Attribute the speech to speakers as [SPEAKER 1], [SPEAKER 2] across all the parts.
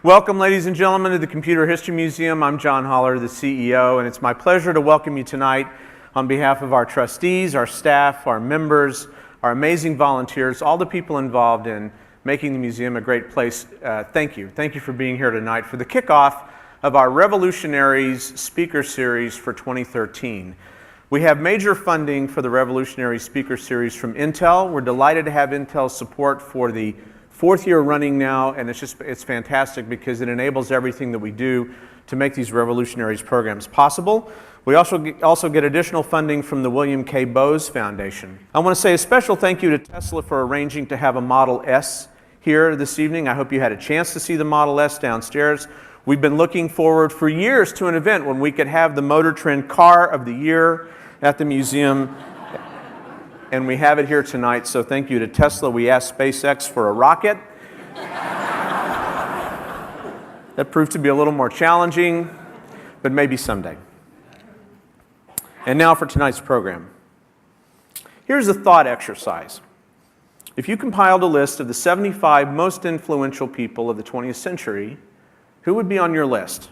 [SPEAKER 1] Welcome, ladies and gentlemen, to the Computer History Museum. I'm John Holler, the CEO, and it's my pleasure to welcome you tonight on behalf of our trustees, our staff, our members, our amazing volunteers, all the people involved in making the museum a great place. Thank you. Thank you for being here tonight for the kickoff of our Revolutionaries Speaker Series for 2013. We have major funding for the Revolutionary Speaker Series from Intel. We're delighted to have Intel's support for the fourth year running now, and it's fantastic because it enables everything that we do to make these Revolutionaries programs possible. We also get additional funding from the William K. Bowes Foundation. I want to say a special thank you to Tesla for arranging to have a Model S here this evening. I hope you had a chance to see the Model S downstairs. We've been looking forward for years to an event when we could have the Motor Trend Car of the Year at the museum. And we have it here tonight, so thank you to Tesla. We asked SpaceX for a rocket. That proved to be a little more challenging, but maybe someday. And now for tonight's program. Here's a thought exercise. If you compiled a list of the 75 most influential people of the 20th century, who would be on your list?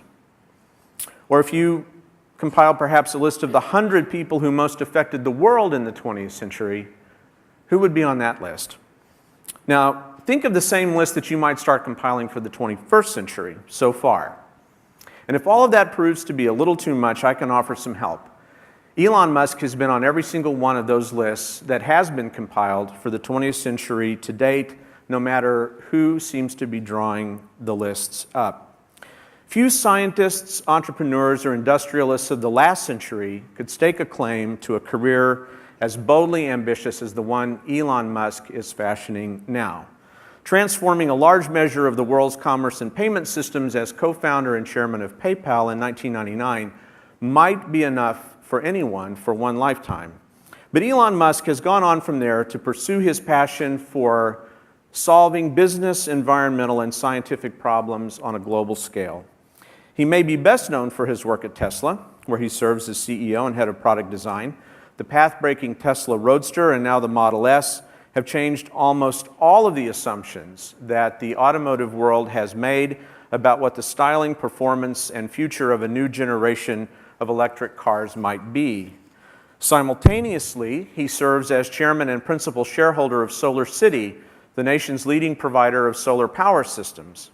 [SPEAKER 1] Or if you compile perhaps a list of the 100 people who most affected the world in the 20th century, who would be on that list? Now, think of the same list that you might start compiling for the 21st century so far. And if all of that proves to be a little too much, I can offer some help. Elon Musk has been on every single one of those lists that has been compiled for the 20th century to date, no matter who seems to be drawing the lists up. Few scientists, entrepreneurs, or industrialists of the last century could stake a claim to a career as boldly ambitious as the one Elon Musk is fashioning now. Transforming a large measure of the world's commerce and payment systems as co-founder and chairman of PayPal in 1999 might be enough for anyone for one lifetime. But Elon Musk has gone on from there to pursue his passion for solving business, environmental, and scientific problems on a global scale. He may be best known for his work at Tesla, where he serves as CEO and head of product design. The path-breaking Tesla Roadster and now the Model S have changed almost all of the assumptions that the automotive world has made about what the styling, performance, and future of a new generation of electric cars might be. Simultaneously, he serves as chairman and principal shareholder of SolarCity, the nation's leading provider of solar power systems.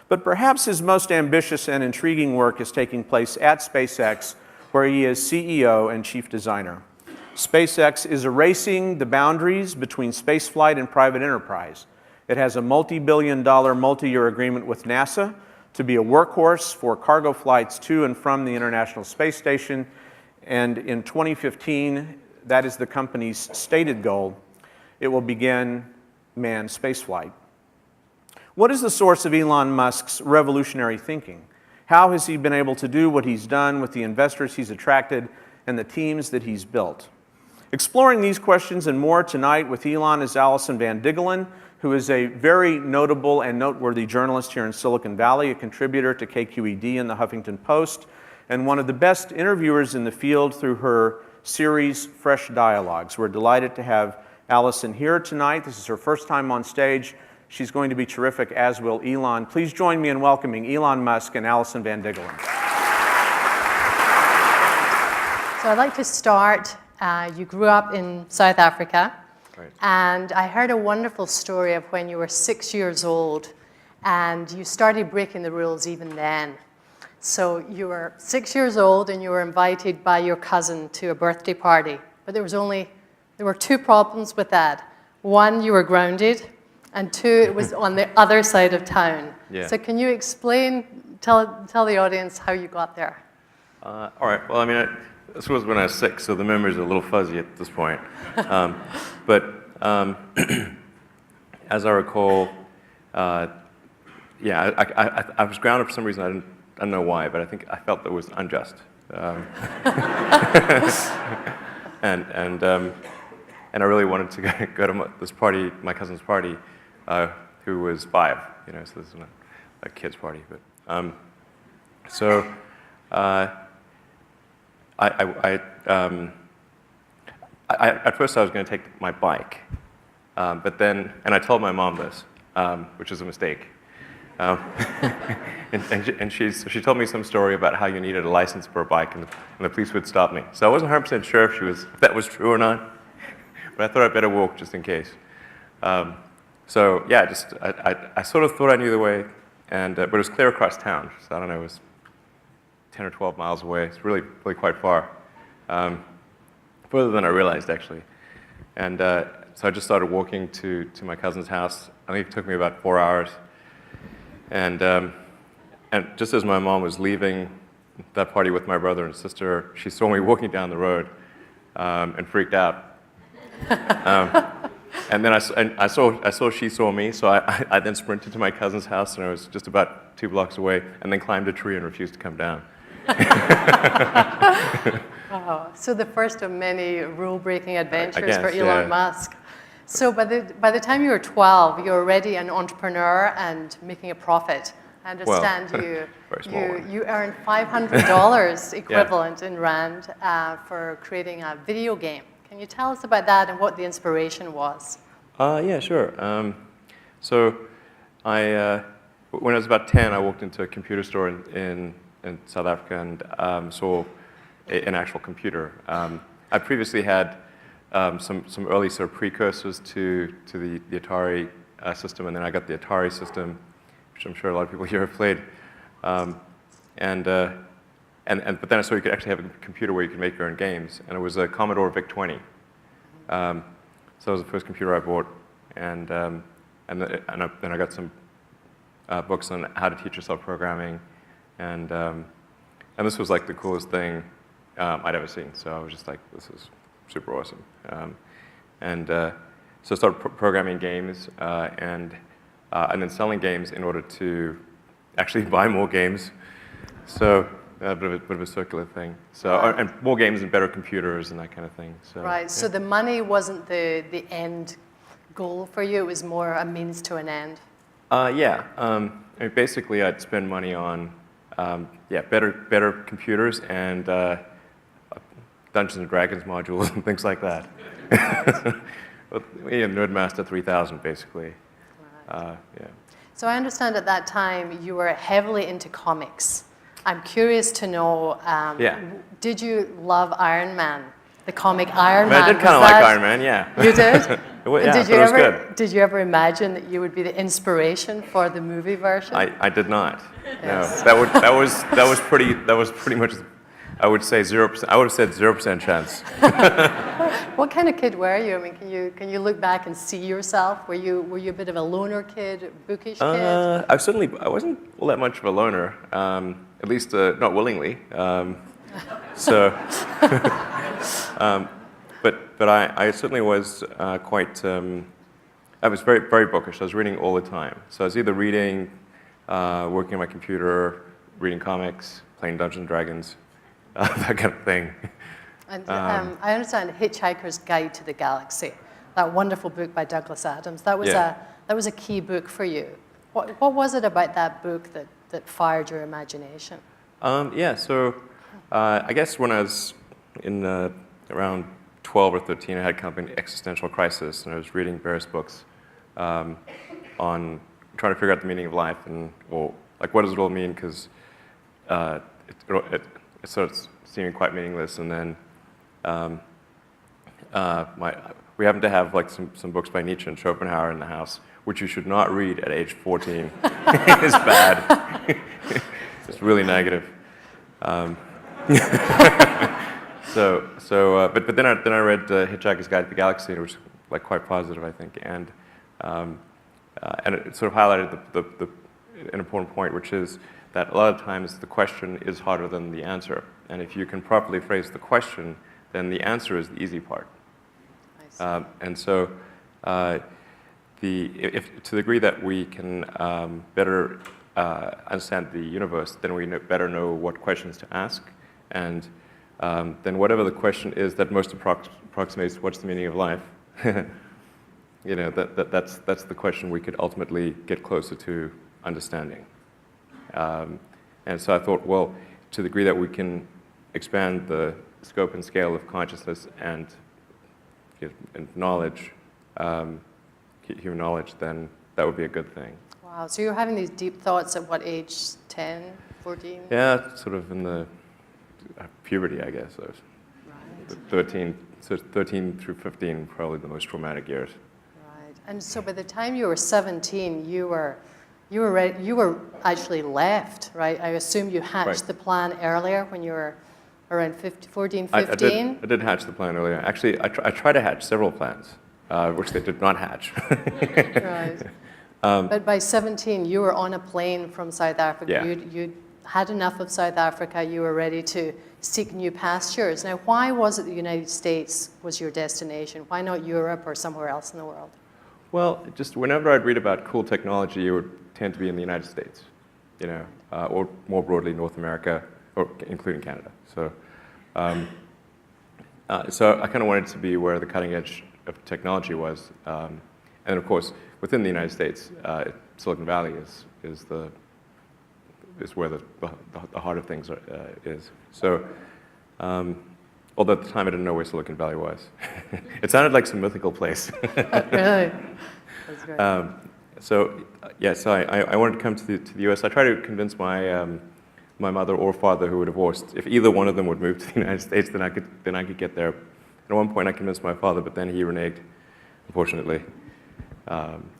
[SPEAKER 1] But perhaps his most ambitious and intriguing work is taking place at SpaceX, where he is CEO and chief designer. SpaceX is erasing the boundaries between spaceflight and private enterprise. It has a multi-billion-dollar, multi-year agreement with NASA to be a workhorse for cargo flights to and from the International Space Station. And in 2015, that is the company's stated goal, it will begin manned spaceflight. What is the source of Elon Musk's revolutionary thinking? How has he been able to do what he's done with the investors he's attracted and the teams that he's built? Exploring these questions and more tonight with Elon is Alison Van Diggelen, who is a very notable and noteworthy journalist here in Silicon Valley, a contributor to KQED and the Huffington Post, and one of the best interviewers in the field through her series, Fresh Dialogues. We're delighted to have Alison here tonight. This is her first time on stage. She's going to be terrific, as will Elon. Please join me in welcoming Elon Musk and Alison Van Diggelen.
[SPEAKER 2] So I'd like to start. You grew up in South Africa, right. And I heard a wonderful story of when you were 6 years old, and you started breaking the rules even then. So you were 6 years old, and you were invited by your cousin to a birthday party. But there were two problems with that. One, you were grounded. And two, it was on the other side of town. Yeah. So can you explain, tell the audience how you got there?
[SPEAKER 3] All right. Well, I mean, this was when I was 6, so the memories are a little fuzzy at this point. As I recall, I was grounded for some reason. I don't know why, but I think I felt that it was unjust. And I really wanted to go to this party, my cousin's party, who was 5, so this is not a kid's party. But at first I was going to take my bike, but then, and I told my mom this, which is a mistake. Um, and she told me some story about how you needed a license for a bike, and the police would stop me. So I wasn't 100% sure if that was true or not, but I thought I'd better walk just in case. So yeah, I sort of thought I knew the way, but it was clear across town. So I don't know, it was 10 or 12 miles away. It's really quite far, further than I realized actually. And so I just started walking to my cousin's house. I think it took me about 4 hours. And just as my mom was leaving that party with my brother and sister, she saw me walking down the road and freaked out. And then I saw she saw me, so I then sprinted to my cousin's house, and I was just about 2 blocks away, and then climbed a tree and refused to come down.
[SPEAKER 2] Oh, so the first of many rule-breaking adventures
[SPEAKER 3] guess,
[SPEAKER 2] for Elon
[SPEAKER 3] yeah.
[SPEAKER 2] Musk. So by the time you were 12, you were already an entrepreneur and making a profit. I understand
[SPEAKER 3] very small one.
[SPEAKER 2] you earned $500 equivalent in Rand for creating a video game. Can you tell us about that and what the inspiration was?
[SPEAKER 3] Yeah, sure. So when I was about 10, I walked into a computer store in South Africa and saw an actual computer. I previously had some early sort of precursors to the Atari system, and then I got the Atari system, which I'm sure a lot of people here have played. But then I saw you could actually have a computer where you could make your own games, and it was a Commodore VIC-20. So that was the first computer I bought, and then I got some books on how to teach yourself programming, and this was like the coolest thing I'd ever seen. So I was just like, this is super awesome. So I started programming games and then selling games in order to actually buy more games. So a bit of a circular thing. So and more games and better computers and that kind of thing. So,
[SPEAKER 2] Right.
[SPEAKER 3] yeah.
[SPEAKER 2] So the money wasn't the end goal for you. It was more a means to an end.
[SPEAKER 3] Yeah. I mean, basically, I'd spend money on better computers and Dungeons and Dragons modules and things like that. Nerdmaster 3000, basically.
[SPEAKER 2] Right.
[SPEAKER 3] Yeah.
[SPEAKER 2] So I understand at that time you were heavily into comics. I'm curious to know, did you love Iron Man, the comic Iron Man?
[SPEAKER 3] I did kind of like Iron Man, yeah.
[SPEAKER 2] You did?
[SPEAKER 3] Yeah,
[SPEAKER 2] did you ever imagine that you would be the inspiration for the movie version?
[SPEAKER 3] I did not.
[SPEAKER 2] Yes.
[SPEAKER 3] No, that was pretty much. I would say 0%. I would have said 0% chance.
[SPEAKER 2] What kind of kid were you? I mean, can you look back and see yourself? Were you a bit of a loner kid, a bookish kid?
[SPEAKER 3] I wasn't all that much of a loner. At least not willingly. But I certainly was quite. I was very very bookish. I was reading all the time. So I was either reading, working on my computer, reading comics, playing Dungeons and Dragons. That kind of thing.
[SPEAKER 2] And I understand Hitchhiker's Guide to the Galaxy, that wonderful book by Douglas Adams. That was a key book for you. What was it about that book that fired your imagination?
[SPEAKER 3] So I guess when I was in around 12 or 13, I had kind of an existential crisis, and I was reading various books on trying to figure out the meaning of life and, well, like, what does it all mean? Because it starts seeming quite meaningless, and then we happen to have like some books by Nietzsche and Schopenhauer in the house, which you should not read at age 14. It's bad. It's really negative. But then I read Hitchhiker's Guide to the Galaxy, which was like quite positive, I think, and it sort of highlighted an important point, which is that a lot of times the question is harder than the answer. And if you can properly phrase the question, then the answer is the easy part. And so if to the degree that we can better understand the universe, then we better know what questions to ask. And then whatever the question is that most approximates what's the meaning of life, that's the question we could ultimately get closer to understanding. And so I thought, well, to the degree that we can expand the scope and scale of consciousness and knowledge, human knowledge, then that would be a good thing.
[SPEAKER 2] Wow. Wow, so you were having these deep thoughts at what age, 10, 14?
[SPEAKER 3] Yeah, sort of in the puberty, I guess. I was
[SPEAKER 2] Right.
[SPEAKER 3] 13, so 13 through 15, probably the most traumatic years.
[SPEAKER 2] Right. And so by the time you were 17, you were actually left, right? I assume you hatched
[SPEAKER 3] Right.
[SPEAKER 2] the plan earlier when you were around 14, 15?
[SPEAKER 3] I did hatch the plan earlier. Actually, I tried to hatch several plans, which they did not hatch.
[SPEAKER 2] Right. But by 17, you were on a plane from South Africa.
[SPEAKER 3] Yeah.
[SPEAKER 2] You'd had enough of South Africa. You were ready to seek new pastures. Now, why was it the United States was your destination? Why not Europe or somewhere else in the world?
[SPEAKER 3] Well, just whenever I'd read about cool technology, it would tend to be in the United States, you know, or more broadly North America, or including Canada. So, so I kind of wanted to be where the cutting edge of technology was, and of course, within the United States, Silicon Valley is where the heart of things is. So, although at the time I didn't know where Silicon Valley was, it sounded like some mythical place.
[SPEAKER 2] Really? That's great.
[SPEAKER 3] So, yeah, so I wanted to come to the U.S. I tried to convince my my mother or father, who were divorced, if either one of them would move to the United States, then I could get there. At one point, I convinced my father, but then he reneged, unfortunately.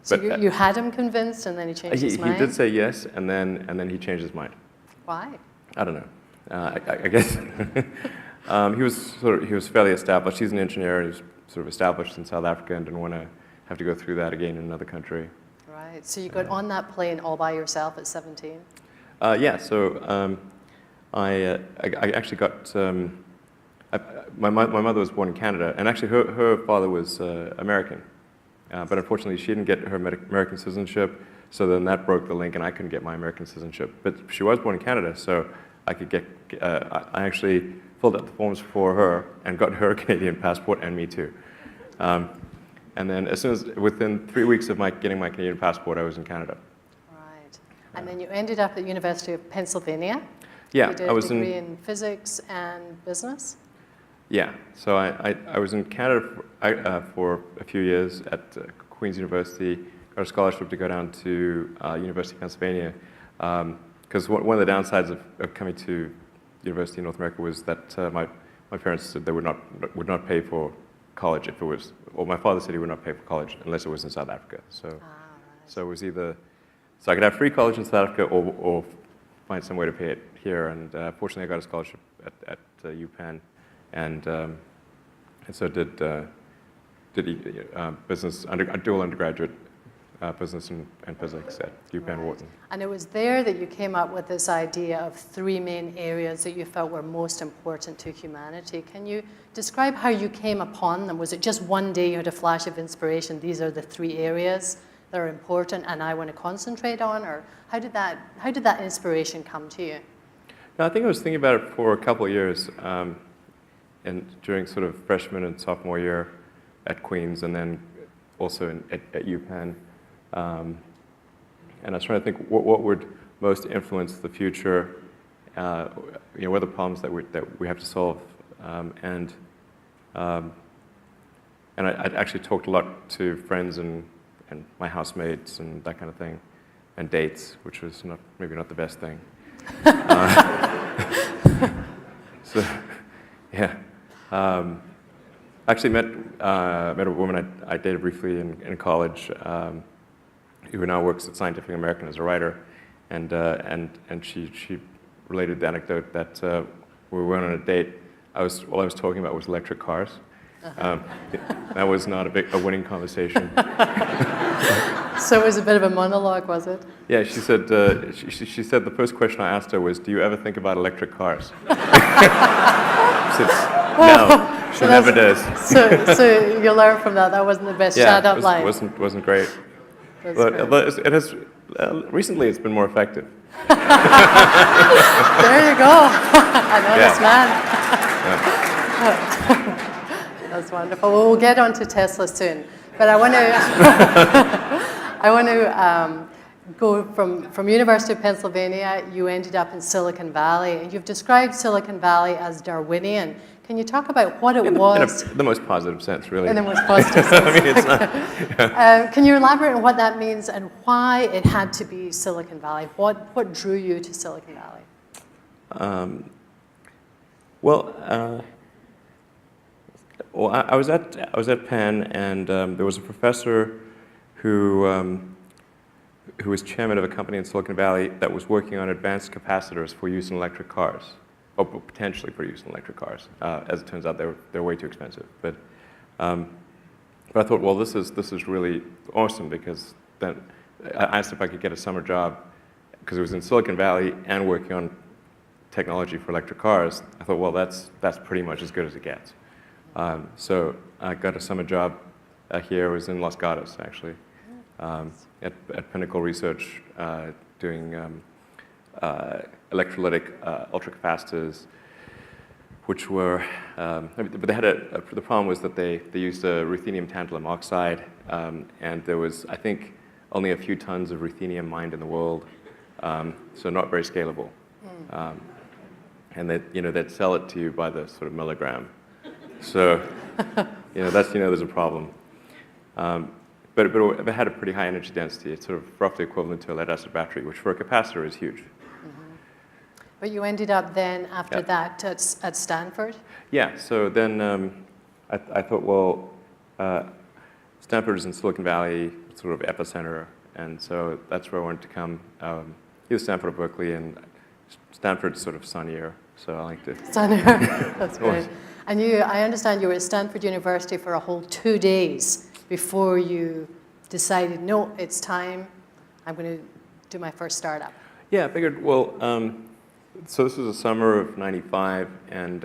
[SPEAKER 2] So you had him convinced, and then he changed his mind?
[SPEAKER 3] He did say yes, and then he changed his mind.
[SPEAKER 2] Why?
[SPEAKER 3] I don't know. I guess he was fairly established. He's an engineer. He was sort of established in South Africa and didn't want to have to go through that again in another country.
[SPEAKER 2] Right. So you got on that plane all by yourself at 17?
[SPEAKER 3] Yeah. So I actually got. My mother was born in Canada, and actually her father was American. But unfortunately, she didn't get her American citizenship, so then that broke the link, and I couldn't get my American citizenship. But she was born in Canada, so I could get. I actually filled out the forms for her and got her a Canadian passport, and me too. And then, within 3 weeks of getting my Canadian passport, I was in Canada.
[SPEAKER 2] Right. And then you ended up at the University of Pennsylvania.
[SPEAKER 3] Yeah,
[SPEAKER 2] you did
[SPEAKER 3] I was
[SPEAKER 2] a degree in physics and business.
[SPEAKER 3] Yeah, so I was in Canada for a few years at Queen's University, got a scholarship to go down to University of Pennsylvania, because one of the downsides of coming to University in North America was that my parents said they would not pay for college if it was, or my father said he would not pay for college unless it was in South Africa. So,
[SPEAKER 2] Right.
[SPEAKER 3] so it was either, so I could have free college in South Africa or find some way to pay it here, and fortunately I got a scholarship at UPenn. And so did business, dual undergraduate business and physics at UPenn
[SPEAKER 2] Right.
[SPEAKER 3] Wharton.
[SPEAKER 2] And it was there that you came up with this idea of 3 main areas that you felt were most important to humanity. Can you describe how you came upon them? Was it just one day you had a flash of inspiration, these are the 3 areas that are important and I want to concentrate on? Or how did that inspiration come to you?
[SPEAKER 3] No, I think I was thinking about it for a couple of years. And during sort of freshman and sophomore year at Queen's, and then also at UPenn. And I was trying to think what would most influence the future, what are the problems that we have to solve. And I actually talked a lot to friends and my housemates and that kind of thing, and dates, which was maybe not the best thing. So, yeah. I actually met a woman I dated briefly in college, who now works at Scientific American as a writer, and she related the anecdote that when we went on a date, all I was talking about was electric cars. That was not a winning conversation.
[SPEAKER 2] So it was a bit of a monologue, was it?
[SPEAKER 3] Yeah, she said she said the first question I asked her was, "Do you ever think about electric cars?" She said, no, she never does.
[SPEAKER 2] So you learned from that. That wasn't the best shut-up line.
[SPEAKER 3] Wasn't great.
[SPEAKER 2] That's
[SPEAKER 3] But
[SPEAKER 2] great.
[SPEAKER 3] it has recently it's been more effective.
[SPEAKER 2] There you go. I know this man. That's wonderful. Well, we'll get on to Tesla soon. But I want to go from University of Pennsylvania, you ended up in Silicon Valley, and you've described Silicon Valley as Darwinian. Can you talk about what it was?
[SPEAKER 3] In the most positive sense, really.
[SPEAKER 2] In the most positive sense.
[SPEAKER 3] I mean, it's not,
[SPEAKER 2] Can you elaborate on what that means and why it had to be Silicon Valley? What drew you to Silicon Valley?
[SPEAKER 3] Well, I was at Penn, and there was a professor who was chairman of a company in Silicon Valley that was working on advanced capacitors for use in electric cars, or potentially for use in electric cars. As it turns out, they're way too expensive. But I thought, well, this is really awesome, because then I asked if I could get a summer job, because it was in Silicon Valley and working on technology for electric cars. I thought, well, that's pretty much as good as it gets. So I got a summer job here. It was in Los Gatos, actually, at Pinnacle Research, doing electrolytic ultracapacitors, which were, but they had the problem was that they used a ruthenium tantalum oxide, and there was, I think, only a few tons of ruthenium mined in the world, so not very scalable. And they'd sell it to you by the sort of milligram. So, there's a problem. But it had a pretty high energy density. It's sort of roughly equivalent to a lead-acid battery, which for a capacitor is huge.
[SPEAKER 2] But you ended up then, after that, at Stanford?
[SPEAKER 3] Yeah, so then I thought, well, Stanford is in Silicon Valley, sort of epicenter, and so that's where I wanted to come. Either Stanford or Berkeley, and Stanford's sort of sunnier, so I like to...
[SPEAKER 2] Sunnier, that's great. And I understand you were at Stanford University for a whole 2 days before you decided, no, it's time, I'm going to do my first startup.
[SPEAKER 3] Yeah, I figured, well, so this was the summer of '95, and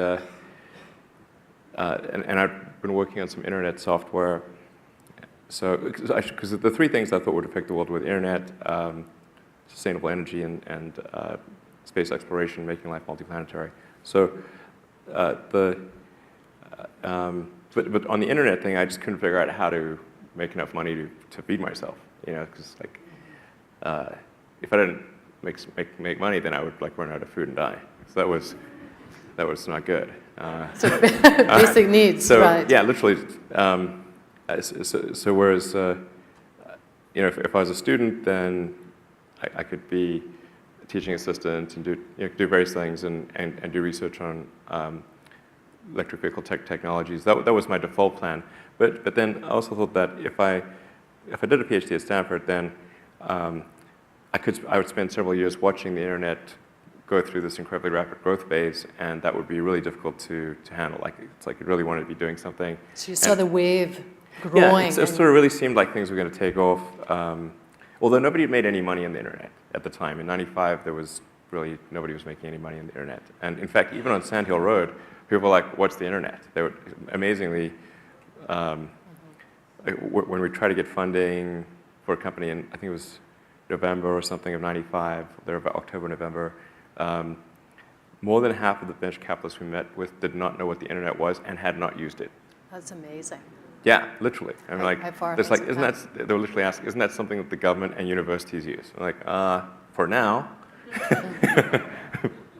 [SPEAKER 3] I've been working on some internet software. So, because the three things I thought would affect the world were the internet, sustainable energy, and space exploration, making life multiplanetary. So, but on the internet thing, I just couldn't figure out how to make enough money to feed myself. Because if I didn't make money, then I would run out of food and die. So that was not good.
[SPEAKER 2] So basic needs,
[SPEAKER 3] so,
[SPEAKER 2] right?
[SPEAKER 3] Yeah, literally. So whereas if I was a student, then I could be a teaching assistant and do various things and do research on electric vehicle technologies. That was my default plan. But then I also thought that if I did a PhD at Stanford, then I would spend several years watching the internet go through this incredibly rapid growth phase, and that would be really difficult to handle. It's like you really wanted to be doing something.
[SPEAKER 2] So you saw the wave growing.
[SPEAKER 3] Yeah, it sort of really seemed like things were going to take off. Although nobody had made any money on the internet at the time. In '95, there was really nobody was making any money on the internet. And in fact, even on Sand Hill Road, people were like, "What's the internet?" They were amazingly. When we tried to get funding for a company, and I think it was November or something of '95, there about October, November, more than half of the venture capitalists we met with did not know what the internet was and had not used it.
[SPEAKER 2] That's amazing.
[SPEAKER 3] Yeah, literally. I mean,
[SPEAKER 2] how far
[SPEAKER 3] it's
[SPEAKER 2] has
[SPEAKER 3] like,
[SPEAKER 2] it
[SPEAKER 3] they were literally asking, isn't that something that the government and universities use? I'm like, for now.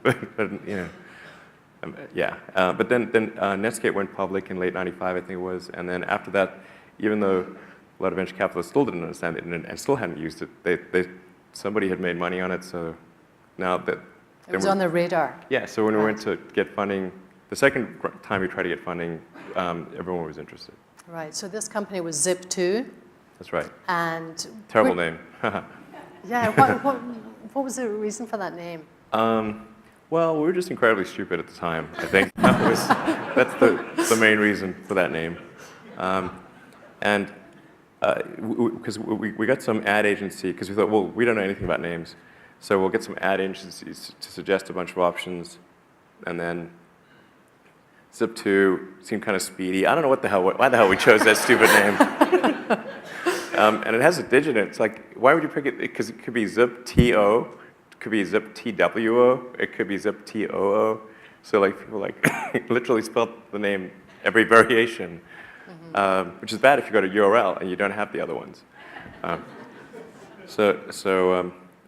[SPEAKER 3] but yeah. But then Netscape went public in late '95, I think it was, and then after that, even though a lot of venture capitalists still didn't understand the internet and still hadn't used it, somebody had made money on it, so now that...
[SPEAKER 2] It was on the radar.
[SPEAKER 3] Yeah, so when we went to get funding, the second time we tried to get funding, everyone was interested.
[SPEAKER 2] Right, so this company was Zip2.
[SPEAKER 3] That's right.
[SPEAKER 2] And
[SPEAKER 3] terrible name.
[SPEAKER 2] Yeah, what was the reason for that name?
[SPEAKER 3] Well, we were just incredibly stupid at the time, I think. That's the main reason for that name. And because we got some ad agency, because we thought, well, we don't know anything about names, so we'll get some ad agencies to suggest a bunch of options, and then Zip2 seemed kind of speedy. I don't know why the hell we chose that stupid name. And it has a digit in it. It's like, why would you pick it? Because it could be Zip-T-O, it could be Zip-T-W-O, it could be Zip-T-O-O. So people literally spelled the name every variation, which is bad if you go to URL and you don't have the other ones. So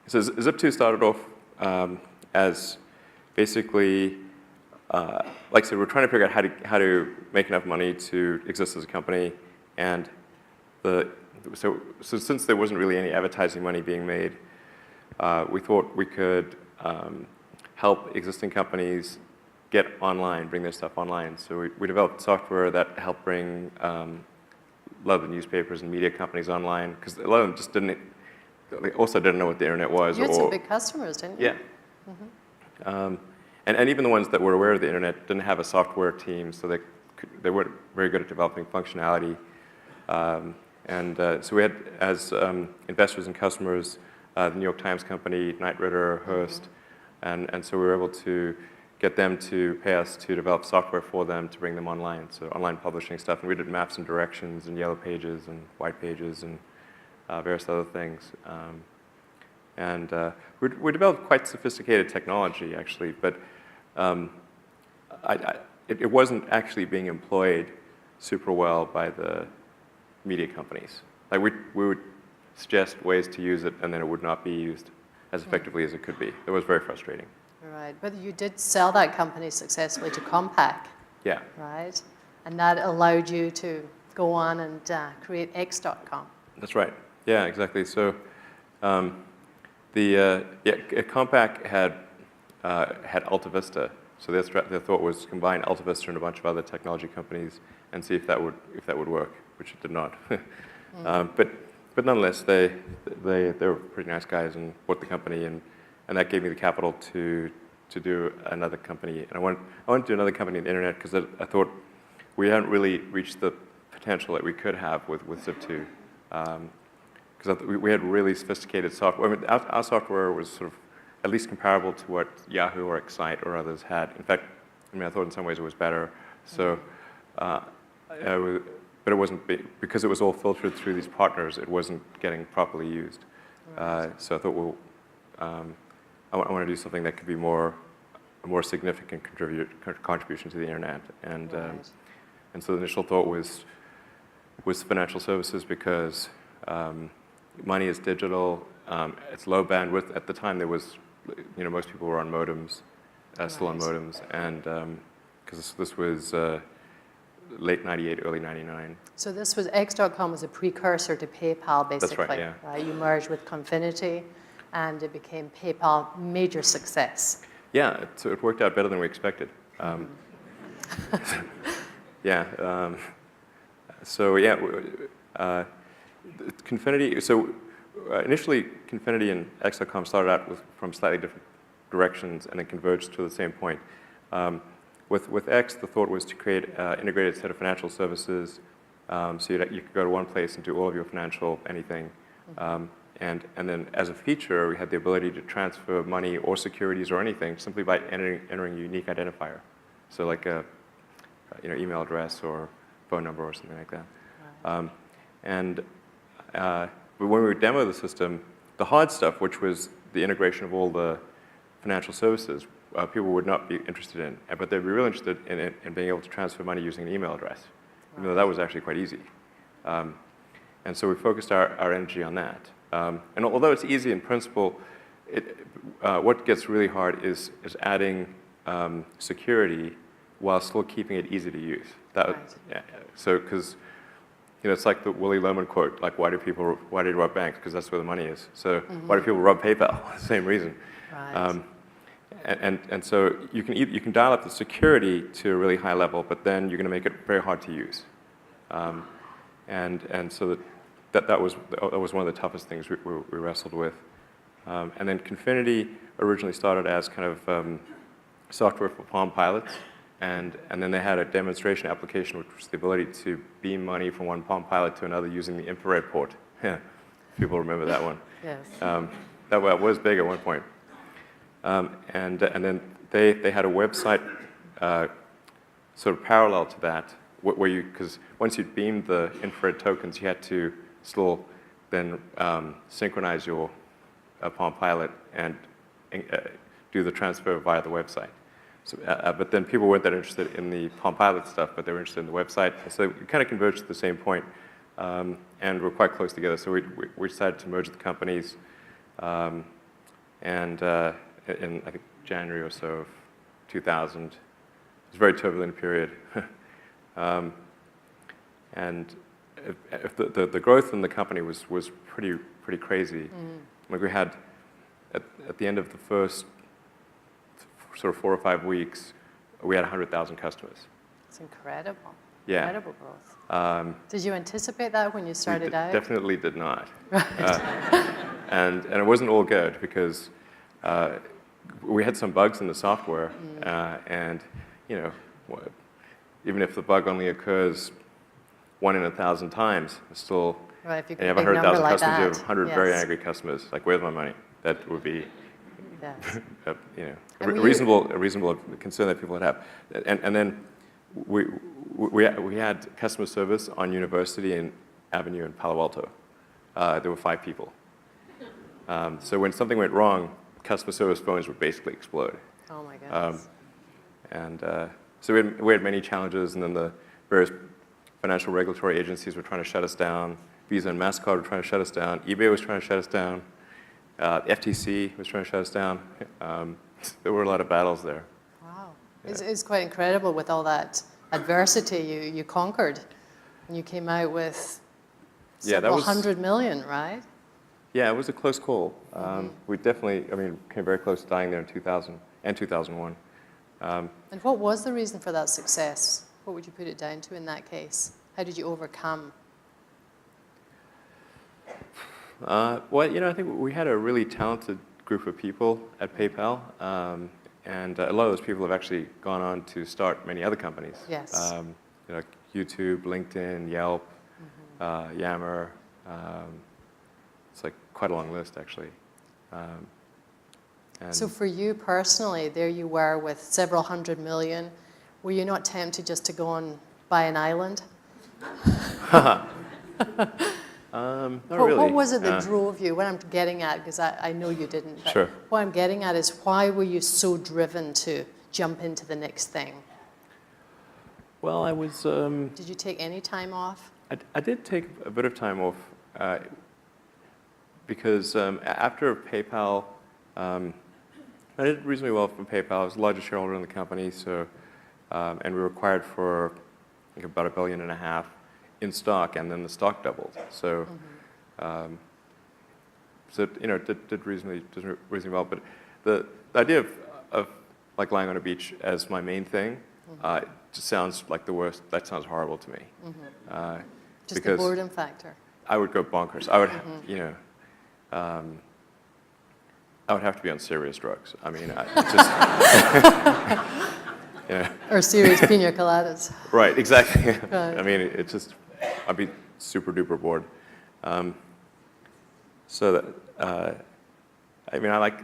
[SPEAKER 3] Zip2 started off as basically, like I said, we're trying to figure out how to make enough money to exist as a company, and so since there wasn't really any advertising money being made, we thought we could help existing companies get online, bring their stuff online. So we developed software that helped bring a lot of the newspapers and media companies online, because a lot of them just didn't. They also didn't know what the internet was.
[SPEAKER 2] You had some big customers, didn't you?
[SPEAKER 3] Yeah. And even the ones that were aware of the internet didn't have a software team, so they weren't very good at developing functionality. So we had, as investors and customers, the New York Times Company, Knight Ridder, Hearst, and so we were able to get them to pay us to develop software for them to bring them online, so online publishing stuff. And we did maps and directions and yellow pages and white pages and various other things. We developed quite sophisticated technology, actually, but it wasn't actually being employed super well by the media companies. Like we would suggest ways to use it, and then it would not be used as effectively as it could be. It was very frustrating.
[SPEAKER 2] Right, but you did sell that company successfully to Compaq.
[SPEAKER 3] Yeah.
[SPEAKER 2] Right, and that allowed you to go on and create X.com.
[SPEAKER 3] That's right. Yeah, exactly. So Compaq had AltaVista. So their thought was to combine AltaVista and a bunch of other technology companies and see if that would work, which it did not. But nonetheless, they were pretty nice guys and bought the company, and that gave me the capital to do another company. And I wanted to do another company in the internet because I thought we hadn't really reached the potential that we could have with Zip2. Because we had really sophisticated software. I mean, our software was sort of at least comparable to what Yahoo or Excite or others had. In fact, I thought in some ways it was better. So, but it wasn't, because it was all filtered through these partners, it wasn't getting properly used. Right. So I thought, well, I want to do something that could be a more significant contribution to the internet. And so the initial thought was financial services, because money is digital, it's low bandwidth. At the time, there was, most people were on modems, still on modems, and because this was late '98, early '99.
[SPEAKER 2] So this was X.com was a precursor to PayPal, basically.
[SPEAKER 3] That's right, yeah.
[SPEAKER 2] Right? You merged with Confinity, and it became PayPal, major success.
[SPEAKER 3] Yeah, so it worked out better than we expected. Confinity. So initially, Confinity and X.com started out from slightly different directions, and then converged to the same point. With X, the thought was to create an integrated set of financial services, so you could go to one place and do all of your financial anything. And then as a feature, we had the ability to transfer money or securities or anything simply by entering a unique identifier. So like a email address or phone number or something like that. Wow. But when we would demo the system, the hard stuff, which was the integration of all the financial services, people would not be interested in. But they'd be real interested in being able to transfer money using an email address, even though that was actually quite easy. And so we focused our energy on that. And although it's easy in principle, what gets really hard is adding security while still keeping it easy to use. So, because it's like the Willy Loman quote, like, why do you rob banks? Because that's where the money is. So why do people rob PayPal? Same reason.
[SPEAKER 2] Right.
[SPEAKER 3] And so you can dial up the security to a really high level, but then you're going to make it very hard to use. And so that was one of the toughest things we wrestled with. And then Confinity originally started as kind of software for Palm Pilots, and then they had a demonstration application, which was the ability to beam money from one Palm Pilot to another using the infrared port. People remember that one.
[SPEAKER 2] Yes.
[SPEAKER 3] That was big at one point. And then they had a website sort of parallel to that, where because once you'd beamed the infrared tokens, you had to still then synchronize your Palm Pilot and do the transfer via the website. So, but then people weren't that interested in the Palm Pilot stuff, but they were interested in the website. So it kind of converged to the same point. and we're quite close together. So we decided to merge the companies, and in I think January or so of 2000. It was a very turbulent period, and if the growth in the company was pretty crazy. Like we had at the end of the first sort of 4 or 5 weeks, we had 100,000 customers.
[SPEAKER 2] It's incredible.
[SPEAKER 3] Yeah.
[SPEAKER 2] Incredible growth. Did you anticipate that when you started out?
[SPEAKER 3] Definitely did not. And it wasn't all good because we had some bugs in the software, and you know, even if the bug only occurs 1 in 1,000 times, it's still.
[SPEAKER 2] Right, if you
[SPEAKER 3] and you have
[SPEAKER 2] get a big
[SPEAKER 3] 100,000
[SPEAKER 2] number like
[SPEAKER 3] customers, you have
[SPEAKER 2] that.
[SPEAKER 3] 100 very angry customers. Like, where's my money? That would be,
[SPEAKER 2] Yes.
[SPEAKER 3] a reasonable concern that people would have. And then we had customer service on University Avenue in Palo Alto. There were 5 people. So when something went wrong, customer service phones would basically explode.
[SPEAKER 2] Oh my goodness.
[SPEAKER 3] So we had many challenges, and then the various financial regulatory agencies were trying to shut us down. Visa and MasterCard were trying to shut us down. eBay was trying to shut us down. FTC was trying to shut us down. There were a lot of battles there.
[SPEAKER 2] Wow. It's quite incredible with all that adversity you conquered. And you came out with several hundred million, right?
[SPEAKER 3] Yeah, it was a close call. We definitely, came very close to dying there in 2000 and 2001.
[SPEAKER 2] And what was the reason for that success? What would you put it down to in that case? How did you overcome?
[SPEAKER 3] Well, I think we had a really talented group of people at PayPal, and a lot of those people have actually gone on to start many other companies.
[SPEAKER 2] Yes.
[SPEAKER 3] YouTube, LinkedIn, Yelp, Yammer. It's like quite a long list, actually.
[SPEAKER 2] So for you personally, there you were with several hundred million. Were you not tempted just to go and buy an island?
[SPEAKER 3] Not really.
[SPEAKER 2] What was it that drove you? What I'm getting at, because I know you didn't, but
[SPEAKER 3] Sure.
[SPEAKER 2] What I'm getting at is why were you so driven to jump into the next thing?
[SPEAKER 3] Well, I was.
[SPEAKER 2] Did you take any time off?
[SPEAKER 3] I did take a bit of time off because after PayPal, I did reasonably well from PayPal. I was the largest shareholder in the company, so and we were acquired for I think about $1.5 billion in stock, and then the stock doubled. So, did reasonably well. But the idea of like lying on a beach as my main thing just sounds like the worst. That sounds horrible to me.
[SPEAKER 2] Just the boredom factor.
[SPEAKER 3] I would go bonkers. I would, I would have to be on serious drugs. I mean,
[SPEAKER 2] Or serious pina coladas.
[SPEAKER 3] Right, exactly.
[SPEAKER 2] Right.
[SPEAKER 3] I mean, it's just, I'd be super duper bored. I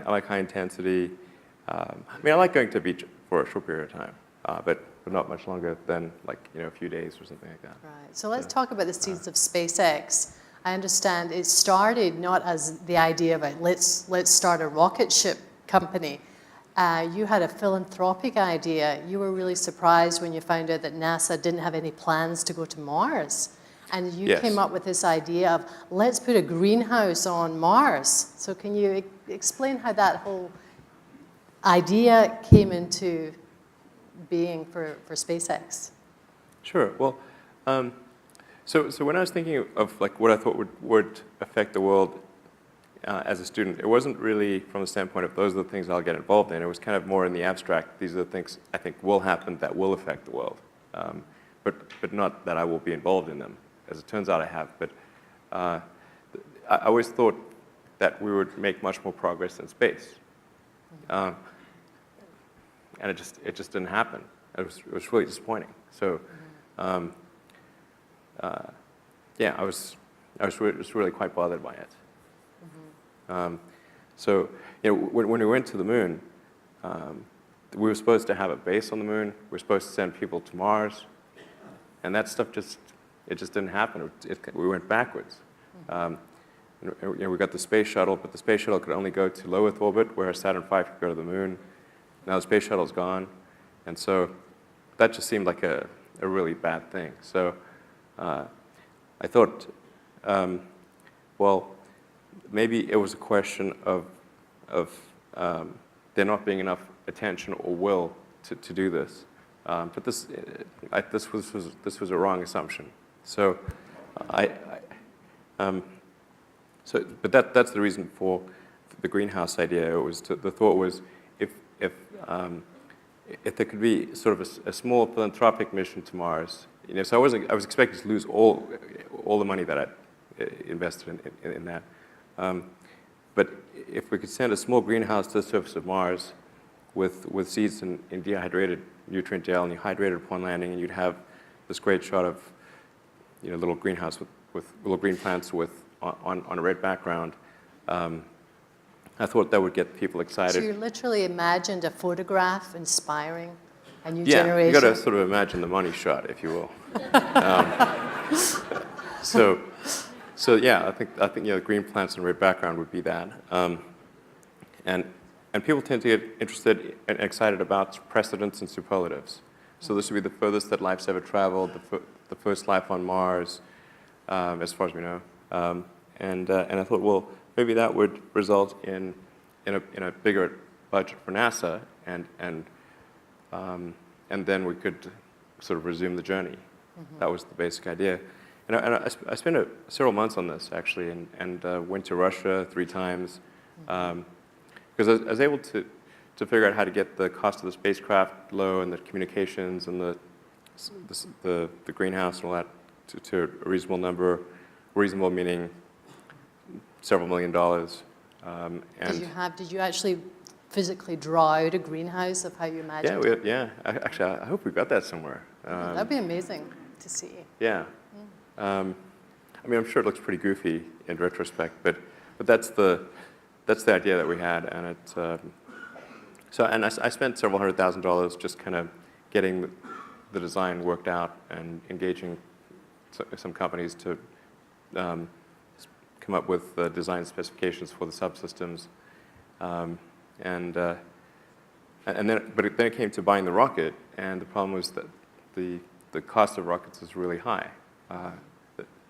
[SPEAKER 3] like high intensity. I like going to the beach for a short period of time, but not much longer than a few days or something like that.
[SPEAKER 2] Right. So let's talk about the seeds of SpaceX. I understand it started not as the idea of let's start a rocket ship company. You had a philanthropic idea. You were really surprised when you found out that NASA didn't have any plans to go to Mars. And you came up with this idea of let's put a greenhouse on Mars. So can you explain how that whole idea came into being for SpaceX?
[SPEAKER 3] Sure. Well, so when I was thinking of what I thought would affect the world as a student, it wasn't really from the standpoint of those are the things I'll get involved in. It was kind of more in the abstract. These are the things I think will happen that will affect the world, but not that I will be involved in them. As it turns out, I have. But I always thought that we would make much more progress in space, and it just didn't happen. It was really disappointing. So. I was really quite bothered by it. So, when we went to the moon, we were supposed to have a base on the moon. We were supposed to send people to Mars, and that stuff just didn't happen. We went backwards. We got the space shuttle, but the space shuttle could only go to low Earth orbit, whereas Saturn V could go to the moon. Now the space shuttle's gone, and so that just seemed like a really bad thing. So I thought, well, maybe it was a question of there not being enough attention or will to do this. But this was a wrong assumption. So but that's the reason for the greenhouse idea. It was the thought was if there could be sort of a small philanthropic mission to Mars, so I was expecting to lose all the money that I invested in that. But if we could send a small greenhouse to the surface of Mars with seeds in dehydrated nutrient gel, and you hydrate it upon landing, and you'd have this great shot of little greenhouse with little green plants on a red background. I thought that would get people excited.
[SPEAKER 2] So you literally imagined a photograph inspiring a new
[SPEAKER 3] Yeah,
[SPEAKER 2] generation?
[SPEAKER 3] you got to sort of imagine the money shot, if you will. So yeah, I think green plants and red background would be that. And people tend to get interested and excited about precedents and superlatives. So this would be the furthest that life's ever traveled, the first life on Mars, as far as we know. And I thought, well, maybe that would result in a bigger budget for NASA, and then we could sort of resume the journey. Mm-hmm. That was the basic idea. And I spent several months on this, actually, and went to Russia 3 times, because I was able to figure out how to get the cost of the spacecraft low, and the communications, and the greenhouse and all that to a reasonable number. Reasonable meaning several $1 million. And
[SPEAKER 2] did you actually physically draw out a greenhouse of how you imagined?
[SPEAKER 3] Yeah. Actually, I hope we've got that somewhere.
[SPEAKER 2] That'd be amazing to see.
[SPEAKER 3] Yeah. I mean, I'm sure it looks pretty goofy in retrospect, but that's the idea that we had, and I spent several $100,000 just kind of getting the design worked out and engaging some companies to come up with design specifications for the subsystems, but then it came to buying the rocket, and the problem was that the cost of rockets is really high,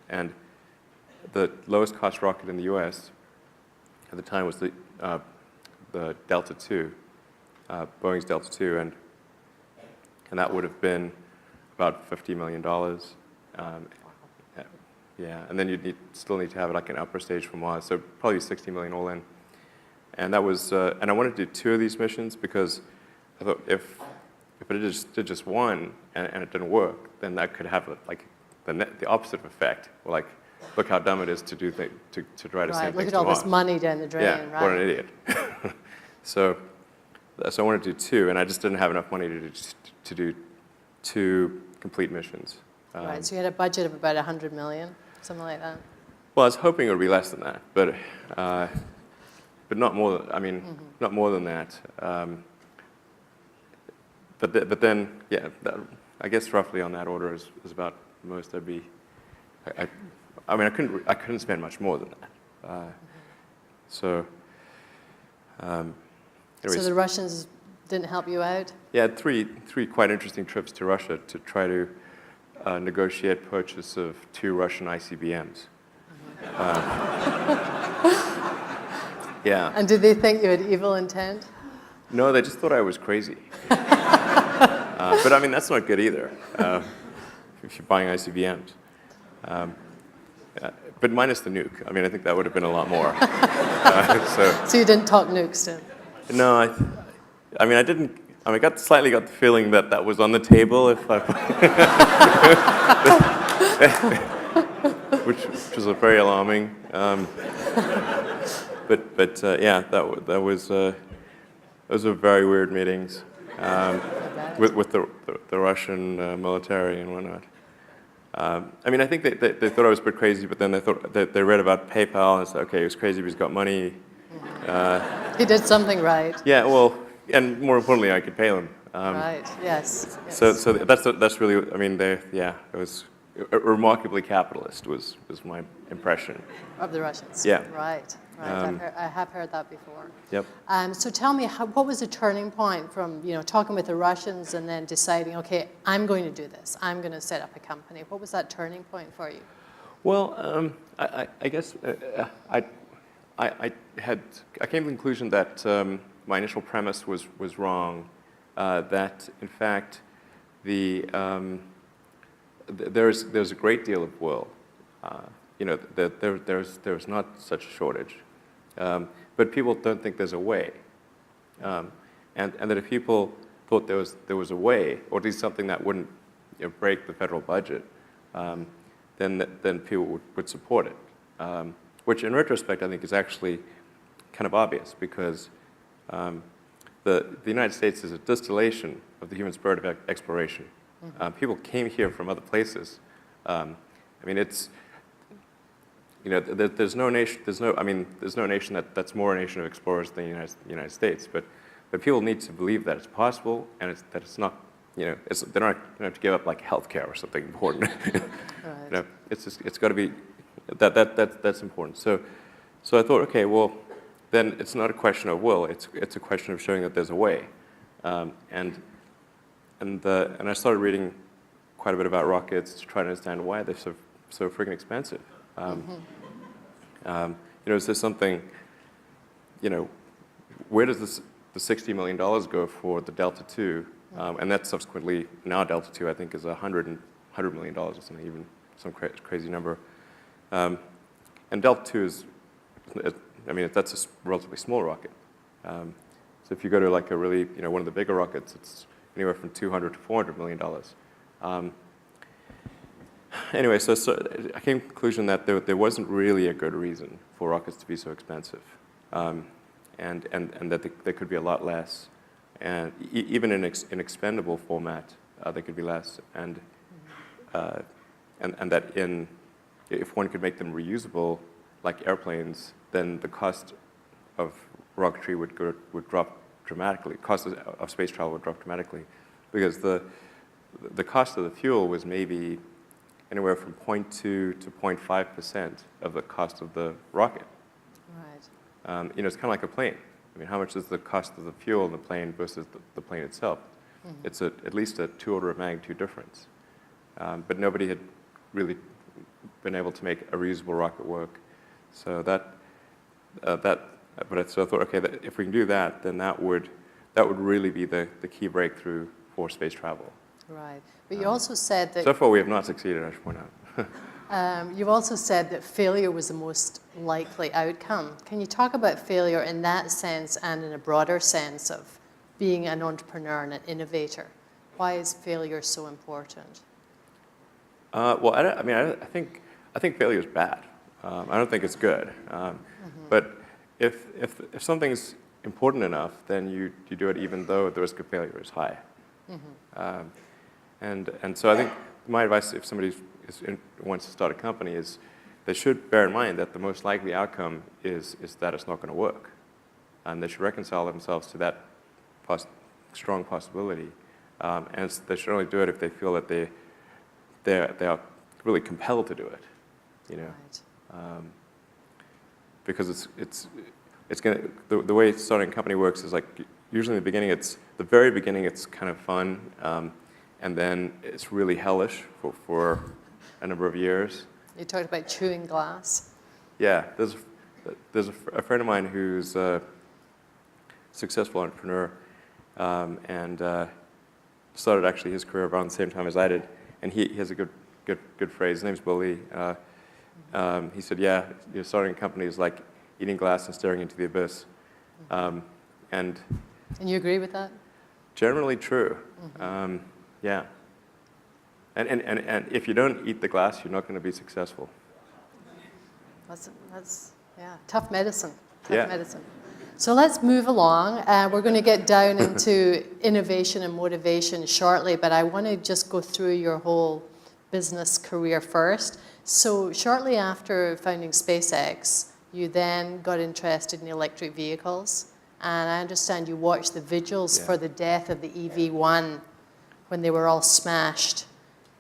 [SPEAKER 3] and the lowest cost rocket in the U.S. at the time was the Delta II, Boeing's Delta II, and that would have been about $50 million. Yeah, and then you'd still need to have like an upper stage for Mars, so probably $60 million all in. And that was, and I wanted to do 2 of these missions because I thought if I did just one and it didn't work, then that could have like the opposite effect. Well, like, look how dumb it is to try to send things to Mars.
[SPEAKER 2] Look at all this money down the drain,
[SPEAKER 3] yeah,
[SPEAKER 2] right?
[SPEAKER 3] What an idiot. So I wanted to do 2, and I just didn't have enough money to do 2 complete missions.
[SPEAKER 2] Right, so you had a budget of about $100 million, something like that.
[SPEAKER 3] Well, I was hoping it would be less than that, but not more. Not more than that. But then, yeah, I guess roughly on that order is about the most I'd be. I couldn't spend much more than that. So. Anyways,
[SPEAKER 2] So the Russians didn't help you out?
[SPEAKER 3] Yeah, I had three quite interesting trips to Russia to try to negotiate purchase of 2 Russian ICBMs. Yeah.
[SPEAKER 2] And did they think you had evil intent?
[SPEAKER 3] No, they just thought I was crazy. But I mean, that's not good either, if you're buying ICBMs. But minus the nuke. I mean, I think that would have been a lot more.
[SPEAKER 2] So you didn't talk nukes to him?
[SPEAKER 3] No, I didn't. I got the feeling that was on the table, which was very alarming. But yeah, those were very weird meetings with the Russian military and whatnot. I think they thought I was a bit crazy, but then they read about PayPal and said, okay, he was crazy, but he's got money.
[SPEAKER 2] He did something right.
[SPEAKER 3] Yeah, well, and more importantly, I could pay them.
[SPEAKER 2] Right. Yes.
[SPEAKER 3] So that's really. It was remarkably capitalist. Was my impression
[SPEAKER 2] of the Russians.
[SPEAKER 3] Yeah.
[SPEAKER 2] Right. I have heard that before.
[SPEAKER 3] Yep.
[SPEAKER 2] So tell me, what was the turning point from talking with the Russians and then deciding, okay, I'm going to do this. I'm going to set up a company. What was that turning point for you?
[SPEAKER 3] Well, I guess I came to the conclusion that my initial premise was wrong. That in fact, there's a great deal of will. That there's not such a shortage, but people don't think there's a way, and that if people thought there was a way, or at least something that wouldn't break the federal budget, then people would support it. Which in retrospect I think is actually kind of obvious, because the United States is a distillation of the human spirit of exploration. People came here from other places. I mean, it's, there's no nation that's more a nation of explorers than the United States. But people need to believe that it's possible, and that it's not, they don't have to give up like healthcare or something important.
[SPEAKER 2] Right.
[SPEAKER 3] It's got to be that's important. So I thought, okay, well, then it's not a question of will. It's a question of showing that there's a way. And I started reading quite a bit about rockets to try to understand why they're so freaking expensive. Is there something, where does the $60 million go for the Delta II? And that subsequently, now Delta II, I think, is $100 million or something, even some crazy number. And Delta II is, that's a relatively small rocket. So if you go to like a really, one of the bigger rockets, it's anywhere from $200 to $400 million. Anyway, so I came to the conclusion that there wasn't really a good reason for rockets to be so expensive, and that there could be a lot less, and even in expendable format, there could be less, and that if one could make them reusable, like airplanes, then the cost of rocketry would drop dramatically. Cost of space travel would drop dramatically, because the cost of the fuel was maybe anywhere from 0.2 to 0.5% of the cost of the rocket.
[SPEAKER 2] Right.
[SPEAKER 3] It's kind of like a plane. I mean, how much is the cost of the fuel in the plane versus the plane itself? Mm-hmm. It's at least a 2 order of magnitude difference. But nobody had really been able to make a reusable rocket work. So so I thought, okay, that if we can do that, then that would really be the key breakthrough for space travel.
[SPEAKER 2] Right. But you also said that...
[SPEAKER 3] So far, we have not succeeded, I should point out.
[SPEAKER 2] You've also said that failure was the most likely outcome. Can you talk about failure in that sense and in a broader sense of being an entrepreneur and an innovator? Why is failure so important?
[SPEAKER 3] Well, I think failure is bad. I don't think it's good. But if something's important enough, then you do it even though the risk of failure is high. And so I think my advice, if somebody wants to start a company, is they should bear in mind that the most likely outcome is that it's not going to work, and they should reconcile themselves to that strong possibility. And they should only do it if they feel that they are really compelled to do it,
[SPEAKER 2] Right.
[SPEAKER 3] Because it's going to, the way starting a company works is like usually in the very beginning it's kind of fun, and then it's really hellish for a number of years.
[SPEAKER 2] You talked about chewing glass.
[SPEAKER 3] Yeah, there's a friend of mine who's a successful entrepreneur, and started actually his career around the same time as I did, and he has a good phrase. His name's Bill Lee. He said, "Yeah, starting a company is like eating glass and staring into the abyss," and you agree with that? Generally true. Mm-hmm. Yeah. And if you don't eat the glass, you're not going to be successful. That's tough medicine. Tough medicine.
[SPEAKER 2] So let's move along. We're going to get down into innovation and motivation shortly, but I want to just go through your whole business career first. So shortly after founding SpaceX, you then got interested in electric vehicles, and I understand you watched the vigils for the death of the EV1 when they were all smashed.